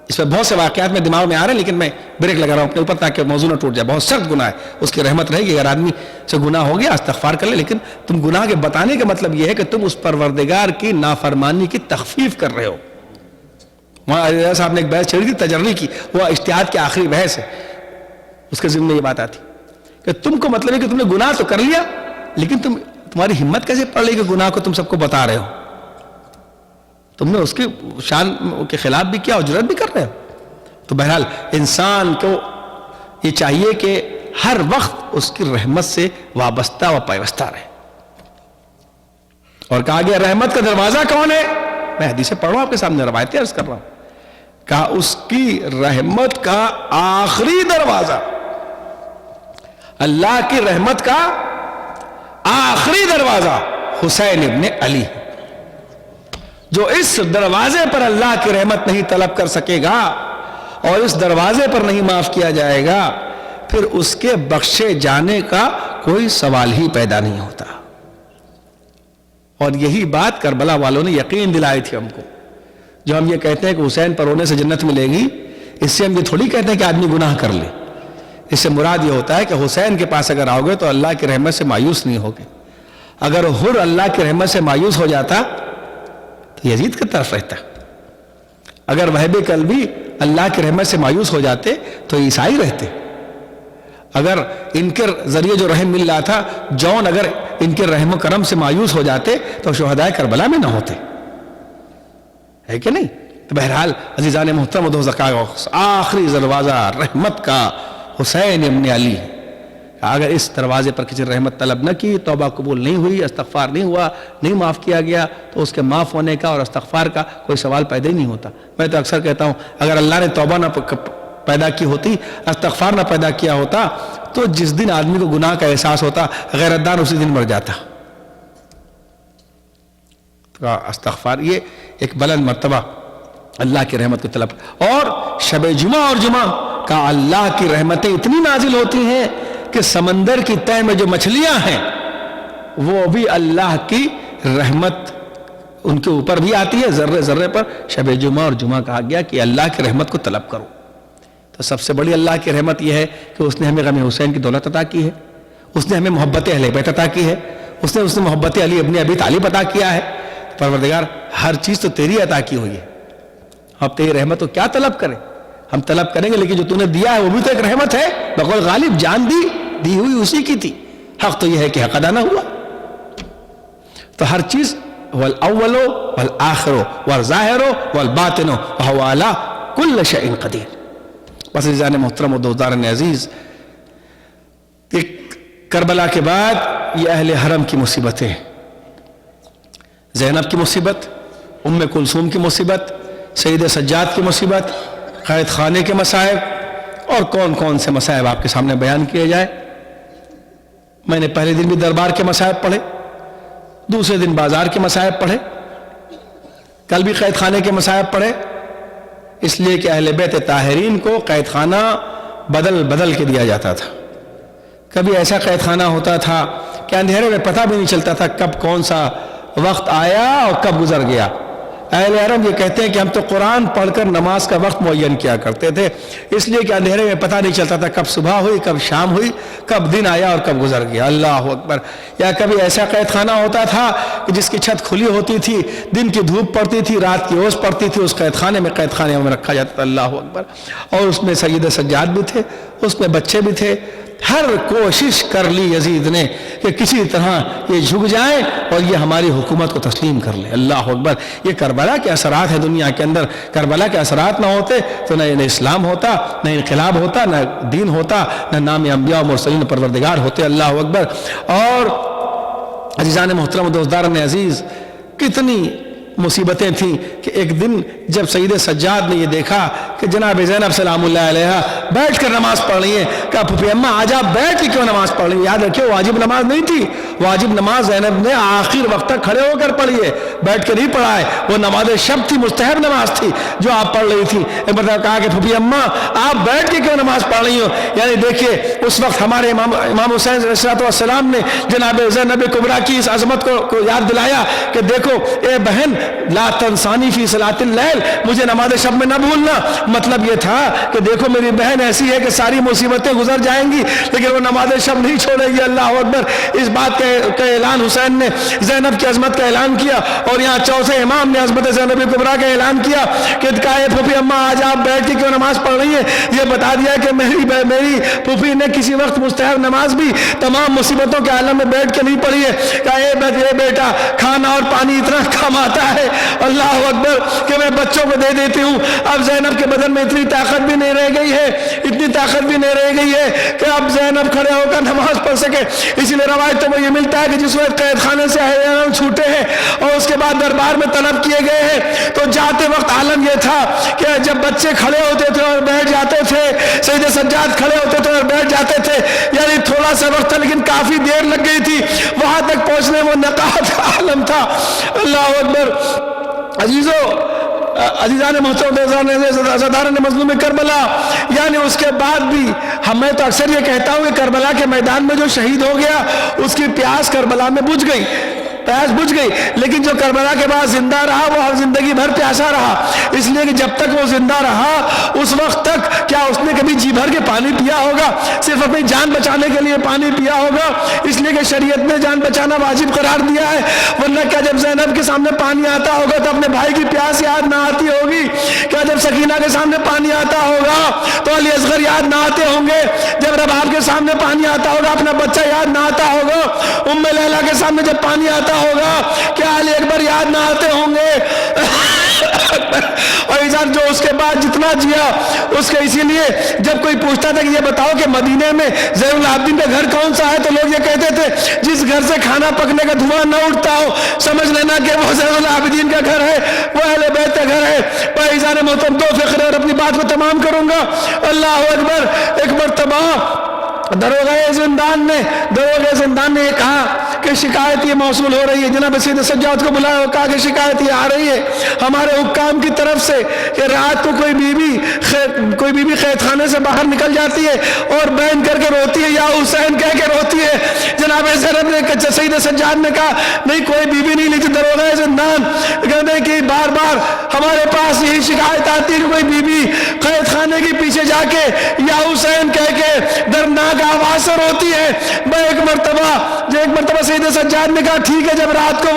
اس میں بہت سے واقعات میں دماغ میں آ رہے ہیں لیکن میں بریک لگا رہا ہوں اپنے اوپر تاکہ موضوع نہ ٹوٹ جائے۔ بہت سخت گناہ ہے، اس کی رحمت رہے گی اگر آدمی سے گناہ ہو گیا استغفار کر لے، لیکن تم گناہ کے بتانے کا مطلب یہ ہے کہ تم اس پروردگار کی نافرمانی کی تخفیف کر رہے ہو۔ وہاں علی صاحب نے ایک بحث چھیڑی تھی تجربی کی، وہ اجتہاد کی آخری بحث ہے، اس کے ذمہ یہ بات آتی کہ تم کو مطلب ہے کہ تم نے گناہ تو کر لیا لیکن تمہاری ہمت کیسے پڑ رہی کہ گناہ کو تم سب کو بتا رہے ہو؟ تم نے اس کے شان کے خلاف بھی کیا اور جرات بھی کر رہے ہو۔ تو بہرحال انسان کو یہ چاہیے کہ ہر وقت اس کی رحمت سے وابستہ و پیوستہ رہے۔ اور کہا گیا رحمت کا دروازہ کون ہے؟ میں حدیثیں پڑھ رہا ہوں آپ کے سامنے، روایتیں عرض کر رہا ہوں۔ کہا اس کی رحمت کا آخری دروازہ، اللہ کی رحمت کا آخری دروازہ حسین ابن علی، جو اس دروازے پر اللہ کی رحمت نہیں طلب کر سکے گا اور اس دروازے پر نہیں معاف کیا جائے گا، پھر اس کے بخشے جانے کا کوئی سوال ہی پیدا نہیں ہوتا. اور یہی بات کربلا والوں نے یقین دلائی تھی ہم کو. جو ہم یہ کہتے ہیں کہ حسین پر رونے سے جنت ملے گی، اس سے ہم یہ تھوڑی کہتے ہیں کہ آدمی گناہ کر لے. اس سے مراد یہ ہوتا ہے کہ حسین کے پاس اگر آؤ گے تو اللہ کی رحمت سے مایوس نہیں ہوگے. اگر حر اللہ کی رحمت سے مایوس ہو جاتا تو یزید کی طرف رہتا. اگر وہب قلبی اللہ کی رحمت سے مایوس ہو جاتے تو عیسائی رہتے. اگر ان کے ذریعے جو رحم مل رہا تھا جون اگر ان کے رحم و کرم سے مایوس ہو جاتے تو شہدائے کربلا میں نہ ہوتے، ہے کہ نہیں؟ تو بہرحال عزیزان محترم و دوزکا آخری دروازہ رحمت کا حسین ابن علی. اگر اس دروازے پر کسی رحمت طلب نہ کی، توبہ قبول نہیں ہوئی، استغفار نہیں ہوا، نہیں معاف کیا گیا، تو اس کے معاف ہونے کا اور استغفار کا کوئی سوال پیدا ہی نہیں ہوتا. میں تو اکثر کہتا ہوں اگر اللہ نے توبہ نہ پیدا کی ہوتی، استغفار نہ پیدا کیا ہوتا، تو جس دن آدمی کو گناہ کا احساس ہوتا غیرت دار اسی دن مر جاتا. تو استغفار یہ ایک بلند مرتبہ اللہ کی رحمت کو طلب. اور شب جمعہ اور جمعہ کا اللہ کی رحمتیں اتنی نازل ہوتی ہیں کہ سمندر کی تہ میں جو مچھلیاں ہیں وہ بھی اللہ کی رحمت ان کے اوپر بھی آتی ہے، ذرے ذرے پر. شب جمعہ اور جمعہ کہا گیا کہ اللہ کی رحمت کو طلب کرو. تو سب سے بڑی اللہ کی رحمت یہ ہے کہ اس نے ہمیں غم حسین کی دولت عطا کی ہے، اس نے ہمیں محبت اہل بیت عطا کی ہے، اس نے محبت علی ابن ابی طالب عطا کیا ہے. پروردگار ہر چیز تو تیری عطا کی ہوئی ہے، اب تیری رحمت کو کیا طلب کریں؟ ہم طلب کریں گے لیکن جو تو نے دیا ہے وہ بھی تو ایک رحمت ہے. بقول غالب جان دی ہوئی اسی کی تھی. حق تو یہ ہے کہ حق ادا نہ ہوا. تو ہر چیز والاول والآخر والظاہر والباطن وهو على كل شيء قدیر. بس عزیزان محترم و دوستداران عزیز، کربلا کے بعد یہ اہل حرم کی مصیبتیں، زینب کی مصیبت، ام کلثوم کی مصیبت، سید سجاد کی مصیبت، قید خانے کے مصائب، اور کون کون سے مصائب آپ کے سامنے بیان کیے جائے. میں نے پہلے دن بھی دربار کے مصائب پڑھے، دوسرے دن بازار کے مصائب پڑھے، کل بھی قید خانے کے مصائب پڑھے. اس لیے کہ اہل بیت طاہرین کو قید خانہ بدل بدل کے دیا جاتا تھا. کبھی ایسا قید خانہ ہوتا تھا کہ اندھیرے میں پتہ بھی نہیں چلتا تھا کب کون سا وقت آیا اور کب گزر گیا. اہل حرم یہ کہتے ہیں کہ ہم تو قرآن پڑھ کر نماز کا وقت معین کیا کرتے تھے، اس لیے کہ اندھیرے میں پتہ نہیں چلتا تھا کب صبح ہوئی، کب شام ہوئی، کب دن آیا اور کب گزر گیا. اللہ اکبر. یا کبھی ایسا قید خانہ ہوتا تھا کہ جس کی چھت کھلی ہوتی تھی، دن کی دھوپ پڑتی تھی، رات کی اوس پڑتی تھی، اس قید خانے میں رکھا جاتا تھا. اللہ اکبر. اور اس میں سید سجاد بھی تھے، اس میں بچے بھی تھے. ہر کوشش کر لی یزید نے کہ کسی طرح یہ جھک جائیں اور یہ ہماری حکومت کو تسلیم کر لیں. اللہ اکبر. یہ کربلا کے اثرات ہیں دنیا کے اندر. کربلا کے اثرات نہ ہوتے تو نہ اسلام ہوتا، نہ انقلاب ہوتا، نہ دین ہوتا، نہ نام انبیاء و مرسلین پروردگار ہوتے. اللہ اکبر. اور عزیزان محترم و دوستداران عزیز، کتنی مصیبتیں تھیں کہ ایک دن جب سید سجاد نے یہ دیکھا کہ جناب زینب سلام اللہ علیہ بیٹھ کر نماز پڑھ رہی ہیں، کہا پھپھی اماں آج آپ بیٹھ کے کیوں نماز پڑھ رہی ہیں؟ یاد رکھیے واجب نماز نہیں تھی، واجب نماز زینب نے آخر وقت تک کھڑے ہو کر پڑھی ہے، بیٹھ کے نہیں پڑھا ہے. وہ نماز شب تھی، مستحب نماز تھی جو آپ پڑھ رہی تھی. ایک مرتبہ کہا کہ پھپھی اماں آپ بیٹھ کے کیوں نماز پڑھ رہی ہو؟ یعنی دیکھیے اس وقت ہمارے امام حسین علیہ السلام نے جناب زینب کبریٰ کی اس عظمت کو یاد دلایا کہ دیکھو اے بہن لا تنسانی فی صلاۃ اللیل، مجھے نماز شب میں نہ بھولنا. مطلب یہ تھا کہ دیکھو میری بہن ایسی ہے کہ ساری مصیبتیں گزر جائیں گی لیکن وہ نماز شب نہیں چھوڑے گی. اللہ اکبر. اس بات کا اعلان حسین نے زینب کی عظمت کا اعلان کیا، اور یہاں چوتھے امام نے عظمت زینب کبریٰ کا اعلان کیا کہ کہا پھوپھی اماں آج آپ بیٹھ کے کیوں نماز پڑھ رہی ہیں؟ یہ بتا دیا کہ میری پھوپھی نے کسی وقت مستحب نماز بھی تمام مصیبتوں کے عالم میں بیٹھ کے نہیں پڑھی ہے. کہا اے بیٹا کھانا اور پانی اتنا کم آتا ہے اللہ اکبر کہ میں بچوں کو دے دیتی ہوں. اب زینب کے بدن میں اتنی طاقت بھی نہیں رہ گئی ہے، اتنی طاقت بھی نہیں رہ گئی ہے کہ اب زینب کھڑے ہو کر نماز پڑھ سکے. اسی لیے روایت تو یہ ملتا ہے کہ جس وقت قید خانے سے چھوٹے ہیں اور اس کے بعد دربار میں طلب کیے گئے ہیں تو جاتے وقت عالم یہ تھا کہ جب بچے کھڑے ہوتے تھے اور بیٹھ جاتے تھے، سید سجاد کھڑے ہوتے تھے اور بیٹھ جاتے تھے، یعنی تھوڑا سا وقت تھا لیکن کافی دیر لگ گئی تھی وہاں تک پہنچنے. وہ نقاہت عالم تھا. اللہ اکبر. عزیزو عزیزان محترم صداران مظلوم کربلا، یعنی اس کے بعد بھی میں تو اکثر یہ کہتا ہوں کہ کربلا کے میدان میں جو شہید ہو گیا اس کی پیاس کربلا میں بجھ گئی، پیاس بجھ گئی، لیکن جو کربلا کے بعد زندہ رہا وہ زندگی بھر پیاسا رہا، اس لیے کہ جب تک وہ زندہ رہا اس وقت تک کیا اس نے کبھی جی بھر کے پانی پیا ہوگا؟ صرف اپنی جان بچانے کے لیے پانی پیا ہوگا، اس لیے کہ شریعت نے جان بچانا واجب قرار دیا ہے، ورنہ کیا جب زینب کے سامنے پانی آتا ہوگا تو اپنے بھائی کی پیاس یاد نہ آتی ہوگی؟ کیا جب سکینہ کے سامنے پانی آتا ہوگا تو علی اصغر یاد نہ آتے ہوں گے؟ جب رباب کے سامنے پانی آتا ہوگا اپنا بچہ یاد نہ آتا ہوگا؟ ام لیلا کے سامنے جب پانی آتا ہوگا کیا علی اکبر یاد نہ آتے ہوں گے؟ اور انسان جو اس کے بعد جتنا جیا اس کے، اسی لیے جب کوئی پوچھتا تھا کہ یہ بتاؤ کہ مدینے میں زین العابدین کا گھر کون سا ہے، تو لوگ یہ کہتے تھے جس گھر سے کھانا پکنے کا دھواں نہ اٹھتا ہو سمجھ لینا کہ وہ زین العابدین کا گھر ہے، وہ اہل بیت کا گھر ہے۔ بھائیزان محترم، دو فقرے اور اپنی بات کو تمام کروں گا۔ اللہ اکبر، ایک مرتبہ دروغہ زندان نے یہ کہا کہ شکایت یہ موصول ہو رہی ہے، جناب سید سجاد کو بلایا اور کہا کہ شکایت یہ آ رہی ہے ہمارے حکام کی طرف سے کہ رات کو کوئی بی بی قید خانے سے باہر نکل جاتی ہے اور بین کر کے روتی ہے یا حسین کہہ کے روتی ہے۔ جناب زینب نے، سید سجاد نے کہا نہیں کوئی بی بی نہیں، لیکن دروغہ زندان کہتے کہ بار بار ہمارے پاس یہی شکایت آتی ہے کہ کوئی بی بی قید خانے کے پیچھے جا کے یا حسین کہہ کے دردناک آواز سے روتی ہے۔ ایک مرتبہ سید سجاد نے کہا ٹھیک ہے، جب رات کو